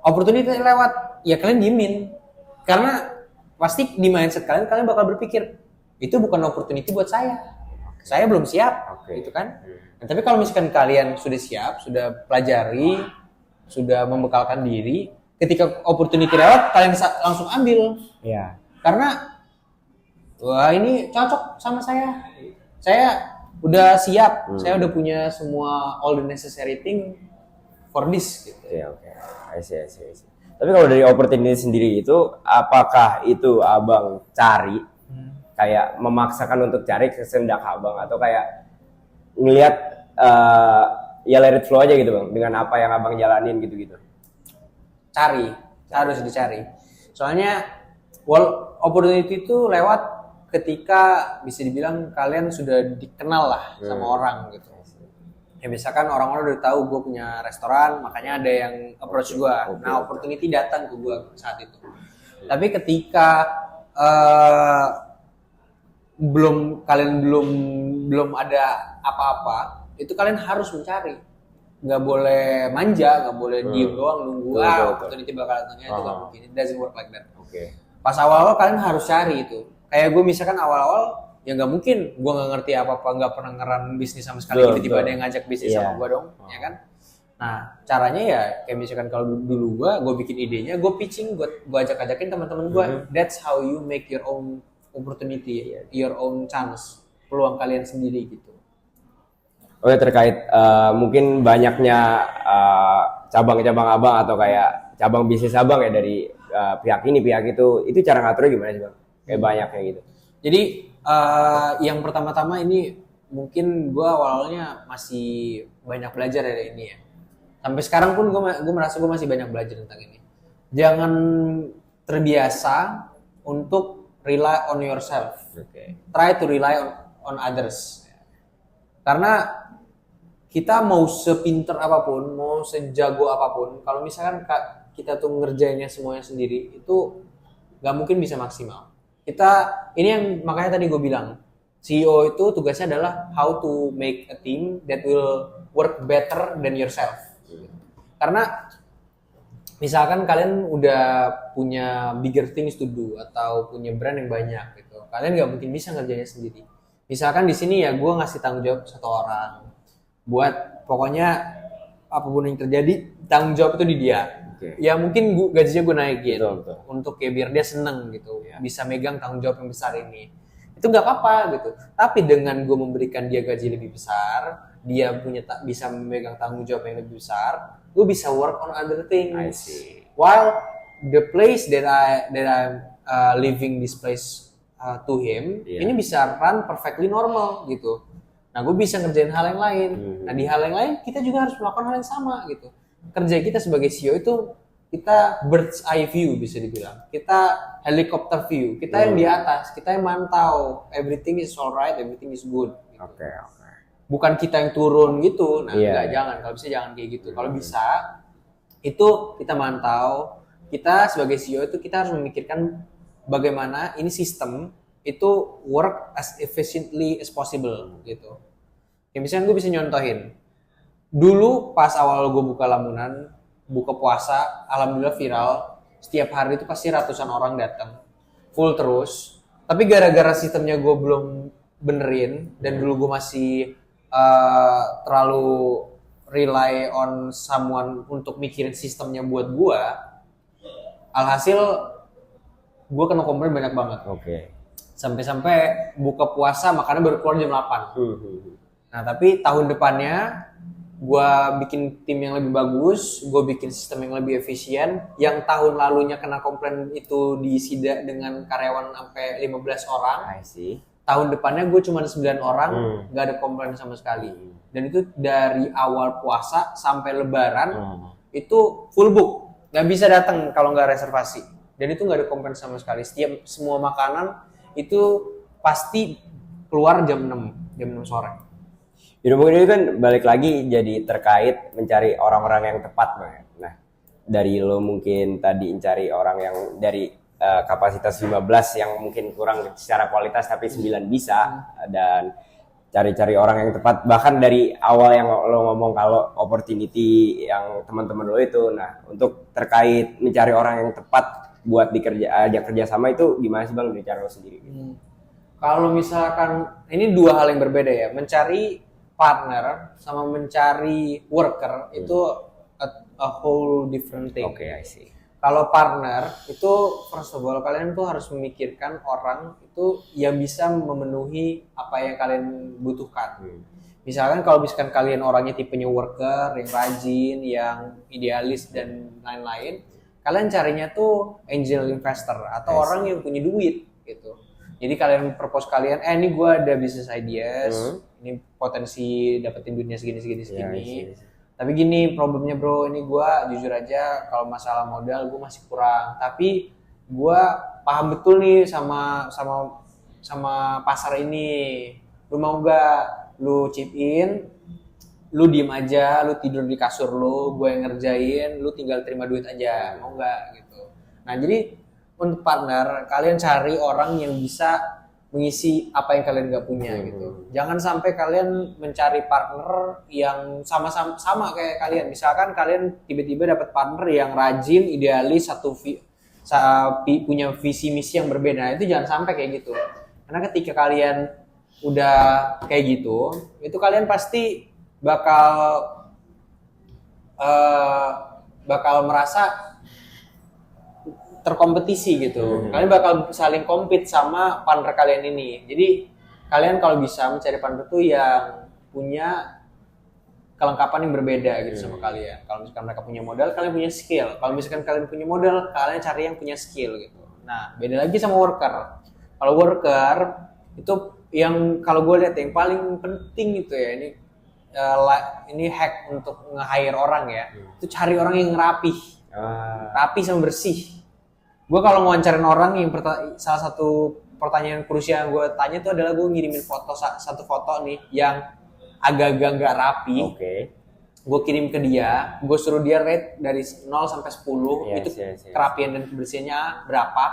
opportunity lewat, ya kalian diemin. Karena pasti di mindset kalian bakal berpikir, itu bukan opportunity buat saya. Saya belum siap, gitu kan? Nah, tapi kalau misalkan kalian sudah siap, sudah pelajari, sudah membekalkan diri, ketika opportunity lewat, kalian langsung ambil. Iya. Karena wah ini cocok sama saya udah siap, saya udah punya semua all the necessary thing for this gitu. Iya, oke. I see. Tapi kalau dari opportunity sendiri itu, apakah itu abang cari kayak memaksakan untuk cari kesendak abang, atau kayak ngelihat ya let it flow aja gitu bang, dengan apa yang abang jalanin gitu-gitu? Harus dicari. Soalnya opportunity itu lewat ketika bisa dibilang kalian sudah dikenal lah sama orang gitu. Ya misalkan orang-orang udah tahu gue punya restoran, makanya ada yang approach gue. Nah opportunity datang ke gue saat itu. Tapi ketika kalian belum ada apa-apa, itu kalian harus mencari. Nggak boleh manja, nggak boleh diem doang nunggu opportunity bakal datangnya, itu nggak mungkin. It doesn't work like that. Pas awal-awal kalian harus cari itu. Kayak gue misalkan awal-awal ya nggak mungkin gue nggak ngerti apa-apa, nggak pernah ngeran bisnis sama sekali, tiba-tiba ada yang ngajak bisnis sama gue dong, ya kan? Nah caranya ya kayak misalkan kalau dulu gue bikin idenya, gue pitching, gue ajak-ajakin teman-teman gue. That's how you make your own opportunity, your own chance, peluang kalian sendiri gitu. Oke, terkait mungkin banyaknya cabang-cabang abang atau kayak cabang bisnis abang ya dari pihak ini pihak itu cara ngaturnya gimana sih bang? Kayak banyaknya gitu. Jadi yang pertama-tama ini mungkin gue awalnya masih banyak belajar dari ini ya. Sampai sekarang pun gue merasa gue masih banyak belajar tentang ini. Jangan terbiasa untuk rely on yourself. Try to rely on others. Karena kita mau sepinter apapun, mau sejago apapun, kalau misalkan kita tuh ngerjainnya semuanya sendiri, itu nggak mungkin bisa maksimal. Ini yang makanya tadi gue bilang, CEO itu tugasnya adalah how to make a team that will work better than yourself. Karena misalkan kalian udah punya bigger things to do atau punya brand yang banyak gitu, kalian nggak mungkin bisa ngerjainnya sendiri. Misalkan di sini ya gue ngasih tanggung jawab satu orang, buat pokoknya apapun yang terjadi tanggung jawab itu di dia. Okay. Ya mungkin gajinya gue naikin betul. Untuk kayak biar dia seneng gitu, bisa megang tanggung jawab yang besar ini. Itu nggak apa-apa gitu. Tapi dengan gue memberikan dia gaji lebih besar, dia bisa memegang tanggung jawab yang lebih besar, gue bisa work on other things. I see. While the place that I'm living this place to him, ini bisa run perfectly normal gitu. Nah, gue bisa ngerjain hal yang lain. Nah, di hal yang lain kita juga harus melakukan hal yang sama gitu. Kerja kita sebagai CEO itu kita bird's eye view bisa dibilang. Kita helicopter view. Kita yang di atas, kita yang mantau. Everything is alright, everything is good. Gitu. Oke. Bukan kita yang turun gitu. Nah, jangan. Kalau bisa jangan kayak gitu. Kalau bisa itu kita mantau. Kita sebagai CEO itu kita harus memikirkan bagaimana ini sistem itu work as efficiently as possible gitu. Ya misalnya gue bisa nyontohin. Dulu pas awal gue buka Lamunan, buka puasa, alhamdulillah viral. Setiap hari itu pasti ratusan orang datang. Full terus. Tapi gara-gara sistemnya gue belum benerin dan dulu gue masih terlalu rely on someone untuk mikirin sistemnya buat gue. Alhasil gue kena komplain banyak banget. Oke. Sampai-sampai buka puasa makannya baru keluar jam 8. Nah, tapi tahun depannya gue bikin tim yang lebih bagus, gue bikin sistem yang lebih efisien. Yang tahun lalunya kena komplain itu disida dengan karyawan sampai 15 orang. I see. Tahun depannya gue cuma 9 orang, gak ada komplain sama sekali. Dan itu dari awal puasa sampai lebaran, itu full book. Gak bisa datang kalau gak reservasi. Dan itu gak ada komplain sama sekali. Semua makanan itu pasti keluar jam 6 sore. Mungkin itu kan balik lagi jadi terkait mencari orang-orang yang tepat, Bang. Nah, dari lo mungkin tadi mencari orang yang dari kapasitas 15 yang mungkin kurang secara kualitas tapi 9 bisa, dan cari-cari orang yang tepat bahkan dari awal yang lo ngomong kalau opportunity yang teman-teman lo itu. Nah, untuk terkait mencari orang yang tepat buat ajak kerja sama itu gimana sih Bang dari cara lo sendiri? Kalau misalkan ini dua hal yang berbeda ya, mencari partner sama mencari worker itu a whole different thing. Oke, I see. Kalau partner itu first of all kalian tuh harus memikirkan orang itu yang bisa memenuhi apa yang kalian butuhkan. Misalkan kalau misalkan kalian orangnya tipenya worker, yang rajin, yang idealis dan lain-lain, kalian carinya tuh angel investor atau orang yang punya duit gitu. Jadi kalian propose kalian, ini gue ada business ideas, ini potensi dapetin duitnya segini. Tapi gini problemnya bro, ini gue jujur aja kalau masalah modal gue masih kurang. Tapi gue paham betul nih sama pasar ini. Lu mau gak? Lu chip in, lu diem aja, lu tidur di kasur lu, gue yang ngerjain, lu tinggal terima duit aja, mau gak? Gitu. Nah jadi untuk partner, kalian cari orang yang bisa mengisi apa yang kalian gak punya gitu. Jangan sampai kalian mencari partner yang sama kayak kalian. Misalkan kalian tiba-tiba dapat partner yang rajin, idealis, punya visi misi yang berbeda. Nah, itu jangan sampai kayak gitu. Karena ketika kalian udah kayak gitu, itu kalian pasti bakal merasa terkompetisi gitu. Kalian bakal saling compete sama partner kalian ini. Jadi kalian kalau bisa mencari partner tuh yang punya kelengkapan yang berbeda gitu sama kalian. Kalau misalkan mereka punya modal, kalian punya skill. Kalau misalkan kalian punya modal, kalian cari yang punya skill gitu. Nah, beda lagi sama worker. Kalau worker itu yang kalau gue lihat yang paling penting itu ya ini hack untuk nge-hire orang ya. Itu cari orang yang rapi sama bersih. Gue kalau ngewawancarin orang yang salah satu pertanyaan krusial yang gue tanya itu adalah gue ngirimin satu foto nih yang agak-agak nggak rapi. Oke. Gue kirim ke dia, gue suruh dia rate dari 0 sampai 10 Yes, itu yes. kerapian dan kebersihannya berapa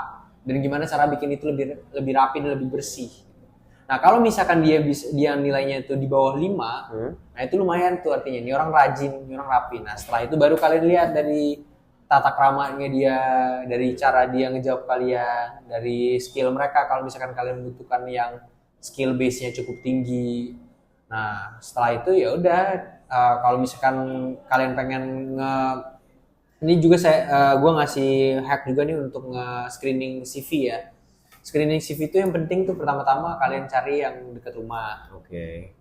dan gimana cara bikin itu lebih rapi dan lebih bersih. Nah, kalau misalkan dia nilainya itu di bawah 5, nah itu lumayan tuh artinya ini orang rajin, ini orang rapi. Nah, setelah itu baru kalian lihat dari tata keramanya dia, dari cara dia ngejawab kalian, dari skill mereka kalau misalkan kalian membutuhkan yang skill base-nya cukup tinggi. Nah, setelah itu ya udah kalau misalkan kalian pengen ini juga gue ngasih hack juga nih untuk nge-screening CV ya. Screening CV itu yang penting tuh pertama-tama kalian cari yang dekat rumah. Oke.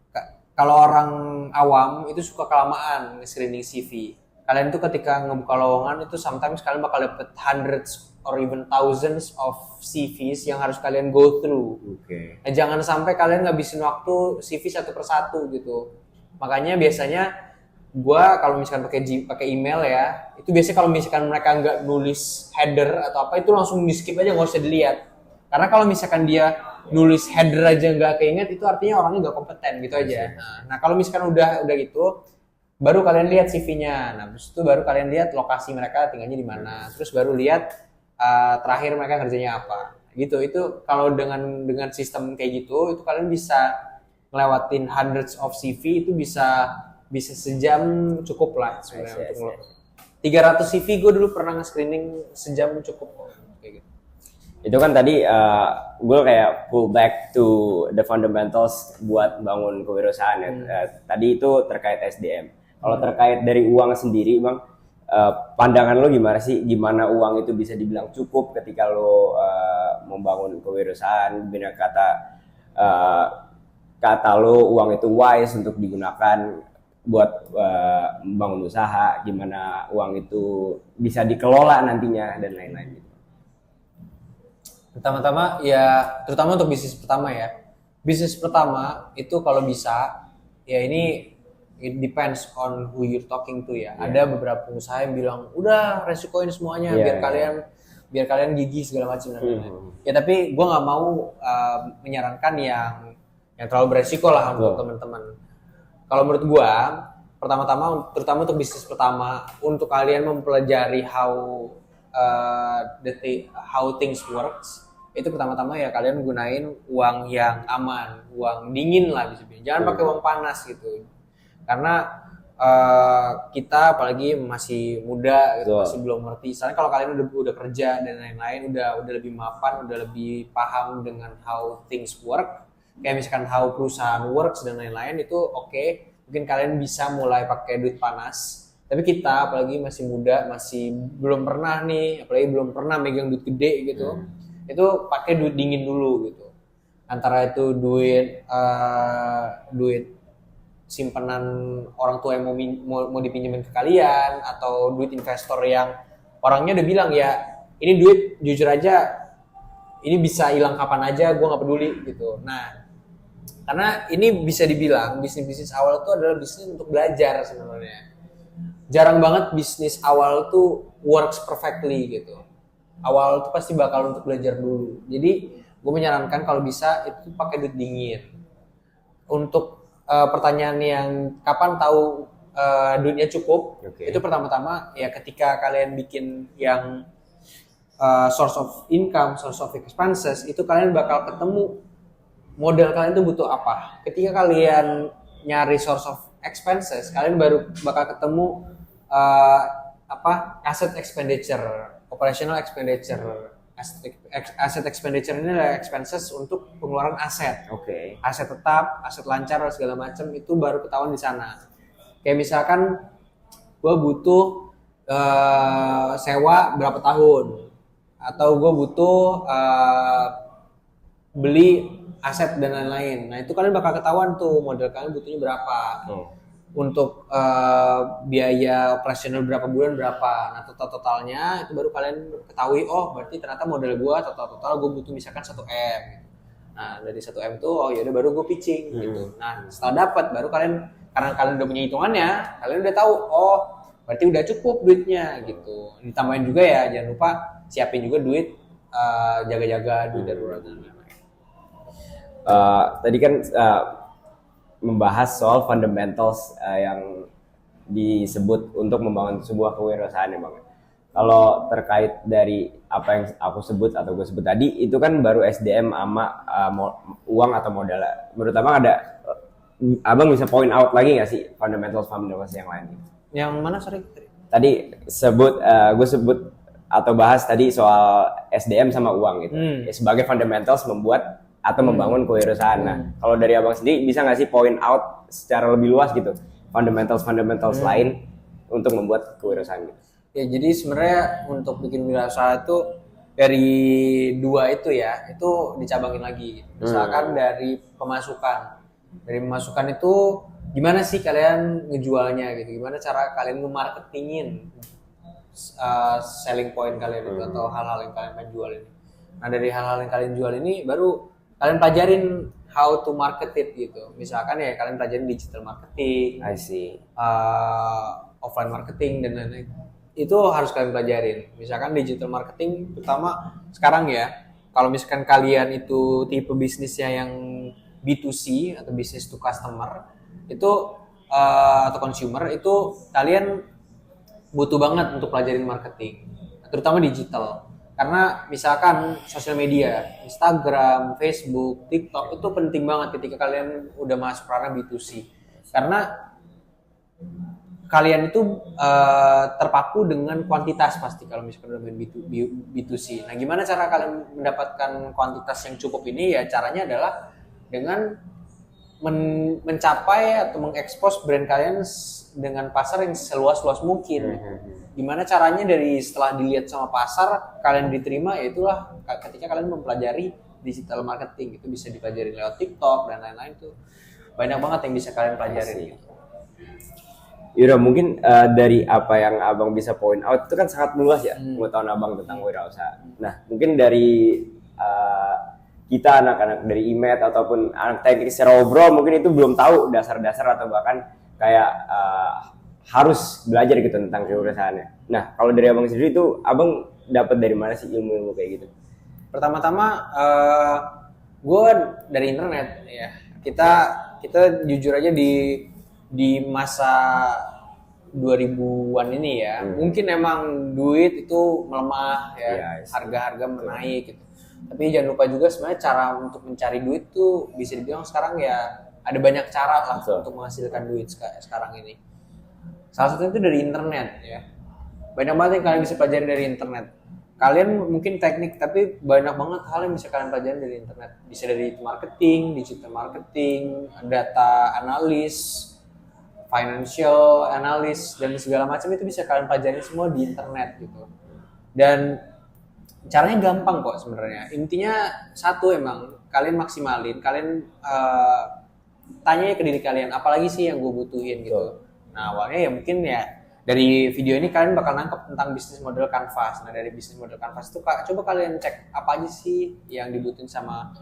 Kalau orang awam itu suka kelamaan nge-screening CV. Kalian tuh ketika ngebuka lowongan itu sometimes kalian bakal dapet hundreds or even thousands of CVs yang harus kalian go through. Oke. Nah, jangan sampai kalian ngabisin waktu CV satu persatu gitu. Makanya biasanya gua kalau misalkan pakai email ya, itu biasanya kalau misalkan mereka nggak nulis header atau apa itu langsung di skip aja, nggak usah dilihat. Karena kalau misalkan dia nulis header aja nggak keinget, itu artinya orangnya nggak kompeten gitu aja. Nah kalau misalkan udah gitu, baru kalian lihat CV-nya. Nah terus itu baru kalian lihat lokasi mereka tinggalnya di mana. Terus baru lihat terakhir mereka kerjanya apa. Gitu. Itu kalau dengan sistem kayak gitu, itu kalian bisa ngelewatin hundreds of CV itu bisa sejam cukup lah sebenarnya untuk 300 CV gue dulu pernah nge-screening sejam cukup kayak gitu. Itu kan tadi gue kayak pull back to the fundamentals buat bangun kewirausahaan ya. Tadi itu terkait SDM. Kalau terkait dari uang sendiri, Bang, pandangan lo gimana sih? Gimana uang itu bisa dibilang cukup ketika lo membangun kewirausahaan? Benar kata lo uang itu wise untuk digunakan buat membangun usaha, gimana uang itu bisa dikelola nantinya dan lain-lain gitu. Pertama-tama ya, terutama untuk bisnis pertama ya. Bisnis pertama itu kalau bisa ya ini it depends on who you're talking to ya. Ada beberapa pengusaha yang bilang udah resikoin semuanya biar kalian gigih segala macam. Ya tapi gue nggak mau menyarankan yang terlalu beresiko lah untuk teman-teman. Kalau menurut gue pertama-tama terutama untuk bisnis pertama untuk kalian mempelajari how things works, itu pertama-tama ya kalian gunain uang yang aman, uang dingin lah bisa bilang. Jangan pakai uang panas gitu. Karena kita apalagi masih muda gitu, masih belum ngerti. Soalnya kalau kalian udah kerja dan lain-lain, udah lebih mapan, udah lebih paham dengan how things work, kayak misalkan how perusahaan works dan lain-lain itu oke. Mungkin kalian bisa mulai pakai duit panas. Tapi kita apalagi masih muda, masih belum pernah nih, apalagi belum pernah megang duit gede gitu. Itu pakai duit dingin dulu gitu. Antara itu duit simpanan orang tua yang mau dipinjemin ke kalian, atau duit investor yang orangnya udah bilang ya ini duit jujur aja ini bisa hilang kapan aja, gue nggak peduli gitu. Nah karena ini bisa dibilang bisnis awal itu adalah bisnis untuk belajar sebenarnya. Jarang banget bisnis awal tuh works perfectly gitu. Awal tuh pasti bakal untuk belajar dulu. Jadi gue menyarankan kalau bisa itu pakai duit dingin. Untuk pertanyaan yang kapan tahu duitnya cukup, itu pertama-tama ya ketika kalian bikin yang source of income, source of expenses, itu kalian bakal ketemu modal kalian itu butuh apa. Ketika kalian nyari source of expenses, kalian baru bakal ketemu asset expenditure, operational expenditure. Asset expenditure ini adalah expenses untuk pengeluaran aset. Aset tetap, aset lancar, segala macam itu baru ketahuan di sana. Kayak misalkan gue butuh sewa berapa tahun, atau gue butuh beli aset dan lain-lain. Nah itu kalian bakal ketahuan tuh modal kalian butuhnya berapa. Untuk biaya operasional berapa bulan berapa. Nah totalnya itu baru kalian ketahui, oh berarti ternyata modal gue total gue butuh misalkan 1M. Nah dari 1M tuh oh yaudah baru gue pitching gitu. Nah setelah dapat baru kalian, karena kalian udah punya hitungannya, kalian udah tahu oh berarti udah cukup duitnya gitu. Ditambahin juga ya, jangan lupa siapin juga duit jaga-jaga duit darurat dan lain-lain. Tadi kan membahas soal fundamentals yang disebut untuk membangun sebuah kewirausahaan ya Bang. Kalau terkait dari apa yang aku sebut atau gue sebut tadi, itu kan baru SDM sama uang atau modal. Menurut Abang Abang bisa point out lagi nggak sih fundamentals yang lain? Yang mana sorry? Tadi gue sebut atau bahas tadi soal SDM sama uang gitu. Ya, sebagai fundamentals membuat atau membangun kewirausahaan. Nah, kalau dari Abang sendiri bisa nggak sih point out secara lebih luas gitu fundamentals lain untuk membuat kewirausahaan gitu? Ya, jadi sebenarnya untuk bikin wirausaha itu dari dua itu ya, itu dicabangin lagi. Misalkan dari pemasukan. Dari pemasukan itu gimana sih kalian ngejualnya gitu? Gimana cara kalian nge-marketingin selling point kalian itu atau hal-hal yang kalian pengen jual ini. Nah, dari hal-hal yang kalian jual ini baru kalian pelajarin how to market it gitu. Misalkan ya kalian pelajarin digital marketing, I see. Offline marketing dan lain-lain. Itu harus kalian pelajarin. Misalkan digital marketing pertama sekarang ya, kalau misalkan kalian itu tipe bisnisnya yang B2C atau business to customer itu atau consumer itu kalian butuh banget untuk pelajarin marketing, terutama digital. Karena misalkan sosial media, Instagram, Facebook, TikTok itu penting banget ketika kalian udah masuk ranah B2C. Karena kalian itu terpaku dengan kuantitas pasti kalau misalkan udah main B2C. Nah, gimana cara kalian mendapatkan kuantitas yang cukup ini? Ya caranya adalah dengan mencapai atau mengekspos brand kalian dengan pasar yang seluas-luas mungkin. Gimana caranya dari setelah dilihat sama pasar kalian diterima, ya itulah ketika kalian mempelajari digital marketing. Itu bisa dipelajari lewat TikTok dan lain-lain tuh. Banyak banget yang bisa kalian pelajari. Yaudah, mungkin dari apa yang Abang bisa point out itu kan sangat luas ya pengetahuan Abang tentang wirausaha. Nah, mungkin dari kita anak-anak dari IMED ataupun anak teknik secara overall mungkin itu belum tahu dasar-dasar atau bahkan kayak harus belajar gitu tentang kewirausahaannya. Nah, kalau dari Abang sendiri itu Abang dapat dari mana sih ilmu-ilmu kayak gitu? Pertama-tama gue dari internet ya. Kita jujur aja di masa 2000-an ini ya. Mungkin emang duit itu melemah ya, harga-harga menaik gitu. Tapi jangan lupa juga sebenarnya cara untuk mencari duit tuh bisa dibilang sekarang ya ada banyak cara lah untuk menghasilkan duit sekarang ini. Salah satunya itu dari internet ya. Banyak banget yang kalian bisa pelajari dari internet. Kalian mungkin teknik tapi banyak banget hal yang bisa kalian pelajari dari internet. Bisa dari marketing, digital marketing, data analis, financial analis dan segala macam itu bisa kalian pelajari semua di internet gitu. Dan caranya gampang kok sebenarnya. Intinya satu, emang kalian maksimalin, kalian tanya ke diri kalian, apalagi sih yang gue butuhin gitu. Nah, awalnya ya mungkin ya dari video ini kalian bakal nangkep tentang bisnis model Canvas. Nah, dari bisnis model Canvas itu coba kalian cek apa aja sih yang dibutuhin sama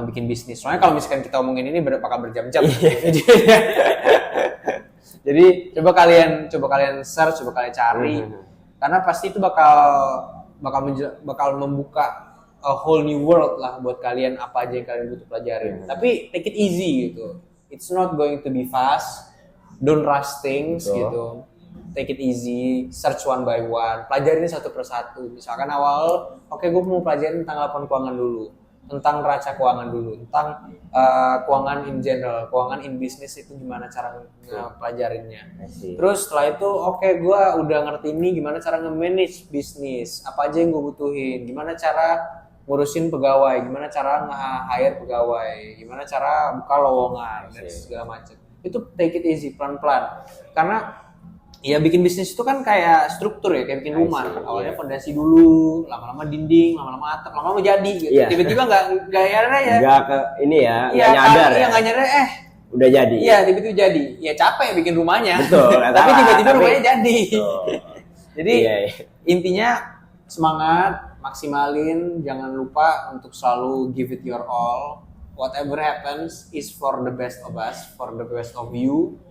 bikin bisnis. Soalnya kalau misalkan kita omongin ini bakal berjam-jam. Jadi coba kalian search, coba kalian cari. Karena pasti itu bakal membuka a whole new world lah buat kalian, apa aja yang kalian butuh pelajarin. Tapi take it easy gitu. It's not going to be fast. Don't rush things gitu. Take it easy, search one by one, pelajarin satu persatu. Misalkan awal, gue mau pelajarin tentang laporan keuangan dulu, tentang neraca keuangan dulu, tentang keuangan in general, keuangan in business itu gimana cara pelajarinnya. Terus setelah itu gue udah ngerti ini gimana cara nge-manage bisnis, apa aja yang gue butuhin, gimana cara ngurusin pegawai, gimana cara nge-hire pegawai, gimana cara buka lowongan dan segala macam. Itu take it easy, pelan-pelan. Karena ya bikin bisnis itu kan kayak struktur ya, kayak bikin rumah. Awalnya fondasi dulu, lama-lama dinding, lama-lama atap, lama-lama jadi gitu. Tiba-tiba nggak nyadar udah jadi. Iya, tiba-tiba jadi. Ya capek bikin rumahnya. Betul. Tapi tiba-tiba rumahnya jadi. Jadi intinya semangat, maksimalin, jangan lupa untuk selalu give it your all. Whatever happens is for the best of us, for the best of you.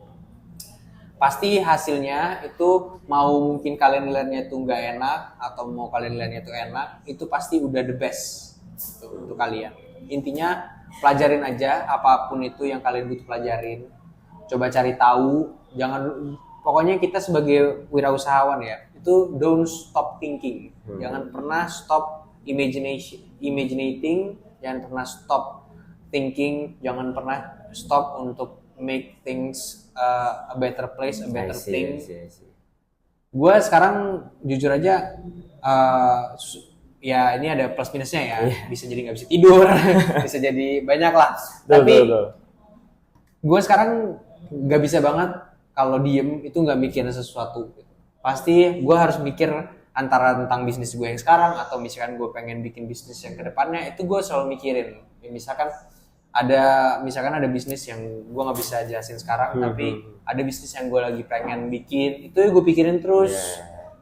Pasti hasilnya itu mau mungkin kalian lihatnya itu nggak enak atau mau kalian lihatnya itu enak, itu pasti udah the best untuk kalian. Intinya pelajarin aja apapun itu yang kalian butuh pelajarin. Coba cari tahu, pokoknya kita sebagai wirausahawan ya, itu don't stop thinking. Jangan pernah stop imaginating, jangan pernah stop thinking, jangan pernah stop untuk make things a better place, a better thing. Gue sekarang jujur aja ya ini ada plus minusnya ya, bisa jadi nggak bisa tidur, bisa jadi banyak lah. Tapi gue sekarang nggak bisa banget kalau diem itu nggak mikirin sesuatu. Pasti gue harus mikir antara tentang bisnis gue yang sekarang atau misalkan gue pengen bikin bisnis yang kedepannya, itu gue selalu mikirin. Misalkan ada bisnis yang gue nggak bisa jelasin sekarang, tapi ada bisnis yang gue lagi pengen bikin, itu gue pikirin terus.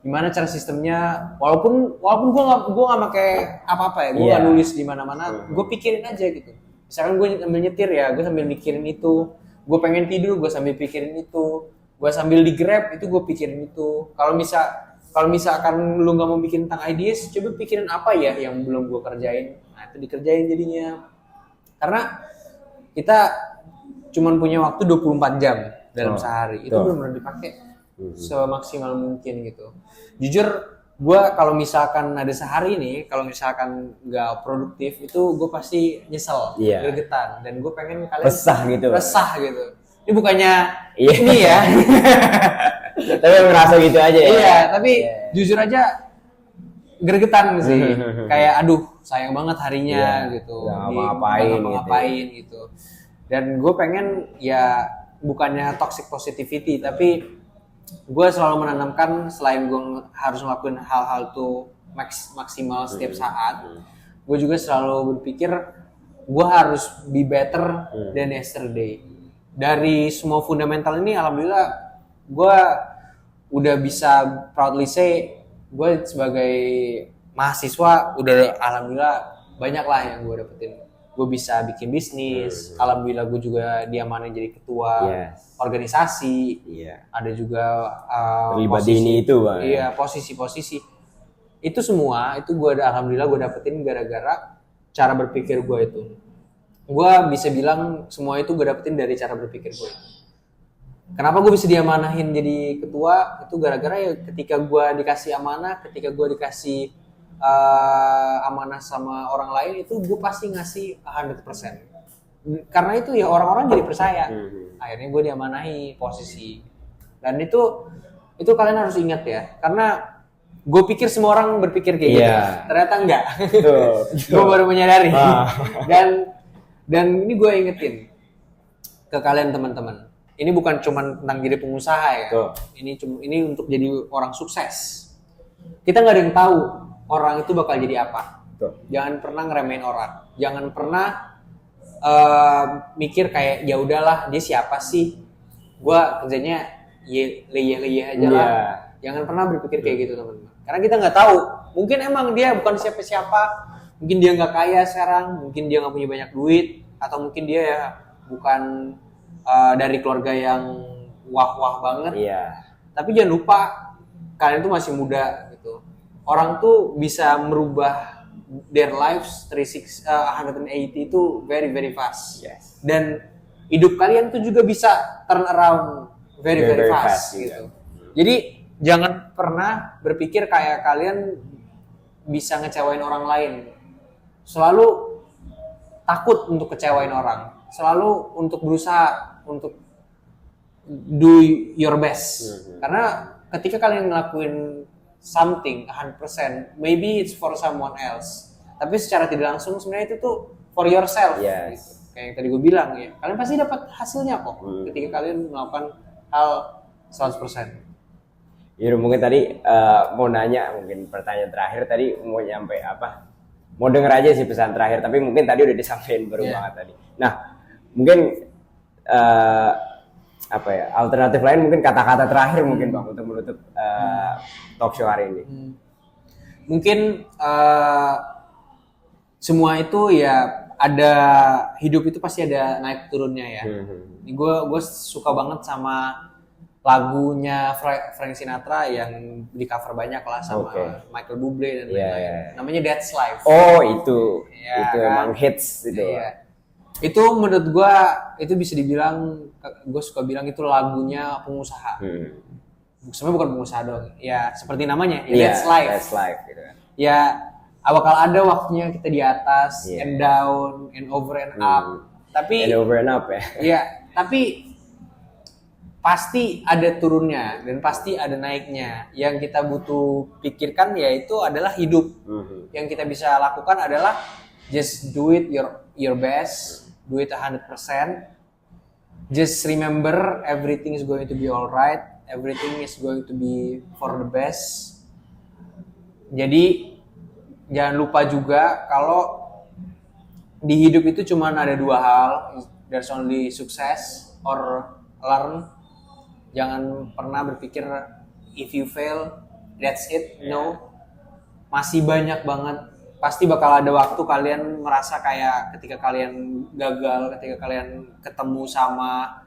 Gimana cara sistemnya, walaupun gue nggak pakai apa-apa ya, gue nggak nulis di mana-mana, gue pikirin aja gitu. Misalkan gue sambil nyetir ya, gue sambil mikirin itu. Gue pengen tidur, gue sambil pikirin itu. Gue sambil di Grab, itu gue pikirin itu. Kalau misalkan lu nggak mau bikin tentang ideas, coba pikirin apa ya yang belum gue kerjain. Nah itu dikerjain jadinya. Karena kita cuma punya waktu 24 jam dalam sehari, itu benar-benar dipakai semaksimal mungkin gitu. Jujur, gue kalau misalkan ada sehari nih, kalau misalkan nggak produktif, itu gue pasti nyesel, gregetan, dan gue pengen kalian resah gitu. Ini bukannya ini ya, tapi merasa gitu aja ya. Iya, tapi jujur aja gregetan sih, kayak aduh sayang banget harinya gitu, nggak ngapain gitu. Dan gue pengen ya bukannya toxic positivity, tapi gue selalu menanamkan selain gue harus ngelakuin hal-hal tuh maksimal setiap saat, gue juga selalu berpikir gue harus be better than yesterday. Dari semua fundamental ini, alhamdulillah gue udah bisa proudly say gue sebagai mahasiswa udah alhamdulillah banyak lah yang gue dapetin. Gue bisa bikin bisnis, alhamdulillah gue juga diamanin jadi ketua organisasi, ada juga posisi itu bang. Iya, posisi-posisi itu semua itu gue alhamdulillah gue dapetin gara-gara cara berpikir gue itu. Gue bisa bilang semua itu gue dapetin dari cara berpikir gue. Kenapa gue bisa diamanahin jadi ketua? Itu gara-gara ya ketika gue dikasih amanah, ketika gue dikasih amanah sama orang lain, itu gue pasti ngasih 100%. Karena itu ya orang-orang jadi percaya. Akhirnya gue diamanahi posisi. Dan itu kalian harus ingat ya. Karena gue pikir semua orang berpikir kayak gitu. Ternyata enggak. Gue baru menyadari. Dan ini gue ingetin ke kalian teman-teman. Ini bukan cuma tentang jadi pengusaha ya. Ini untuk jadi orang sukses. Kita nggak ada yang tahu orang itu bakal jadi apa. Jangan pernah ngeremehin orang. Jangan pernah mikir kayak ya udahlah dia siapa sih? Gua kerjanya leyeh aja lah. Jangan pernah berpikir kayak gitu teman-teman. Karena kita nggak tahu. Mungkin emang dia bukan siapa-siapa. Mungkin dia nggak kaya sekarang. Mungkin dia nggak punya banyak duit. Atau mungkin dia ya bukan dari keluarga yang wah-wah banget. Tapi jangan lupa kalian tuh masih muda gitu. Orang tuh bisa merubah their lives 180 itu very very fast. Dan hidup kalian tuh juga bisa turn around very fast gitu. Jadi jangan pernah berpikir kayak kalian bisa ngecewain orang lain. Selalu takut untuk kecewain orang. Selalu untuk berusaha untuk do your best. Karena ketika kalian ngelakuin something 100%, maybe it's for someone else. Tapi secara tidak langsung sebenarnya itu tuh for yourself. Gitu. Kayak yang tadi gue bilang ya, kalian pasti dapat hasilnya kok ketika kalian melakukan hal 100%. Yur, mungkin tadi mau nanya, mungkin pertanyaan terakhir tadi mau nyampe apa? Mau denger aja sih pesan terakhir, tapi mungkin tadi udah disampaikan baru banget tadi. Nah, mungkin apa ya, alternatif lain mungkin kata-kata terakhir mungkin Bang untuk menutup talk show hari ini. Mungkin semua itu ya ada, hidup itu pasti ada naik turunnya ya. Gue suka banget sama lagunya Frank Sinatra yang di cover banyak lah sama Michael Bublé dan lain-lain. Namanya That's Life. Oh itu kan? emang hits itu. Itu menurut gua itu bisa dibilang, gue suka bilang itu lagunya pengusaha. Sebenarnya bukan pengusaha doang, ya seperti namanya, ya that's life. That's life gitu kan. Ya bakal ada waktunya kita di atas, and down, and over and up. Tapi and over and up ya. Ya, tapi pasti ada turunnya dan pasti ada naiknya. Yang kita butuh pikirkan yaitu adalah hidup. Yang kita bisa lakukan adalah just do it your best, do it 100%. Just remember everything is going to be alright, everything is going to be for the best. Jadi jangan lupa juga kalau di hidup itu cuma ada dua hal, there's only success or learn. Jangan pernah berpikir if you fail, that's it. No, masih banyak banget. Pasti bakal ada waktu kalian merasa kayak ketika kalian gagal, ketika kalian ketemu sama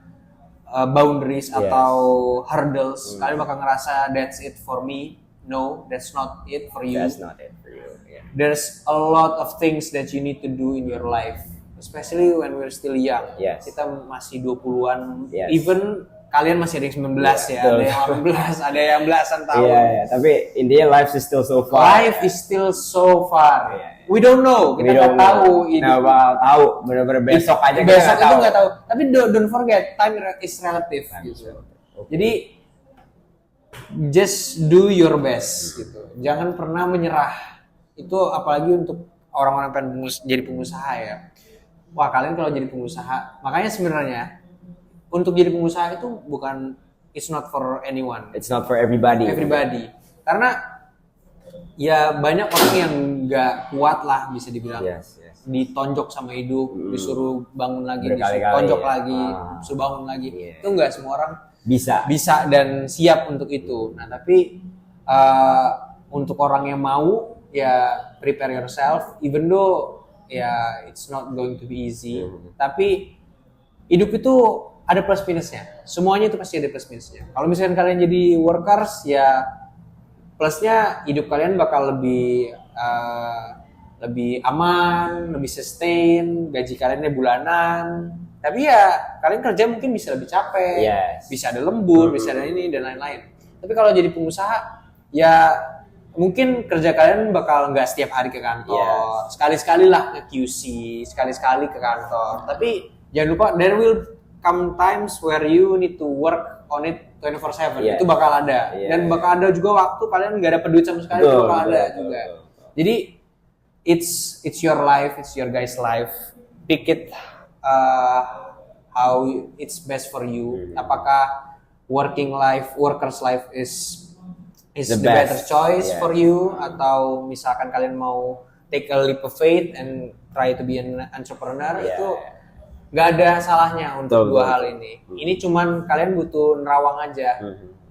boundaries atau hurdles, kalian bakal ngerasa that's it for me. No, that's not it for you. That's not it for you. Yeah. There's a lot of things that you need to do in your life, especially when we're still young. Yes. Kita masih 20-an, Yes. even kalian masih ada yang 19 ya, betul. ada yang 18, ada yang belasan tahun. Iya, tapi intinya life is still so far. Life is still so far. Yeah. We don't know, kita nggak tahu. Nggak bakal tahu, bener-bener besok aja kita Besok itu nggak nggak tahu. Tapi don't forget, time is relative. Gitu. Okay. Jadi just do your best gitu. Jangan pernah menyerah. Itu apalagi untuk orang-orang pengen jadi pengusaha ya. Wah, kalian kalau jadi pengusaha, makanya sebenarnya untuk jadi pengusaha itu bukan, it's not for anyone. It's not for everybody. Everybody. Karena ya banyak orang yang nggak kuat lah bisa dibilang. Yes. Ditonjok sama hidup, disuruh bangun lagi, disuruh Berkali-kali tonjok ya. lagi, disuruh bangun lagi. Yeah. Itu nggak semua orang Bisa. dan siap untuk itu. Nah, tapi untuk orang yang mau, ya prepare yourself, even though ya it's not going to be easy. Tapi hidup itu ada plus minusnya. Semuanya itu pasti ada plus minusnya. Kalau misalkan kalian jadi workers, ya plusnya hidup kalian bakal lebih aman, lebih sustain, gaji kaliannya bulanan. Tapi ya kalian kerja mungkin bisa lebih capek, bisa ada lembur, bisa ada ini dan lain-lain. Tapi kalau jadi pengusaha, ya mungkin kerja kalian bakal nggak setiap hari ke kantor, sekali-sekali lah ke QC, sekali-sekali ke kantor. Tapi jangan lupa, there will come times where you need to work on it 24/7. Itu bakal ada. Dan bakal ada juga waktu kalian nggak dapat duit sama sekali, itu bakal ada juga. Jadi it's your life, it's your guys' life. Pick it how it's best for you. Apakah workers' life is the better choice for you, atau misalkan kalian mau take a leap of faith and try to be an entrepreneur, itu nggak ada salahnya untuk dua hal ini. Ini cuman kalian butuh nerawang aja.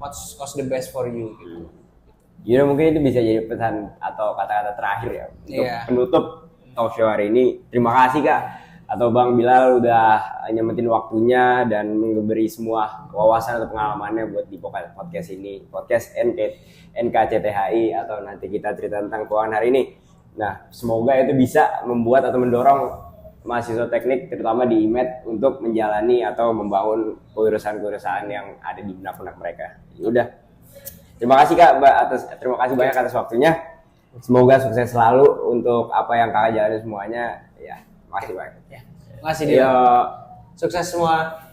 What's the best for you gitu. Mungkin itu bisa jadi pesan atau kata-kata terakhir ya untuk penutup talk show hari ini. Terima kasih Kak atau Bang Bilal udah nyempetin waktunya dan memberi semua wawasan atau pengalamannya buat di podcast ini, podcast NKCTHI, atau nanti kita cerita tentang keuangan hari ini. Nah, semoga itu bisa membuat atau mendorong mahasiswa teknik terutama di IMED untuk menjalani atau membangun kewirausahaan yang ada di benak-benak mereka. Udah. Terima kasih Kak terima kasih banyak atas waktunya. Semoga sukses selalu untuk apa yang Kakak jalani semuanya. Ya, makasih banyak. Makasih dia. Sukses semua.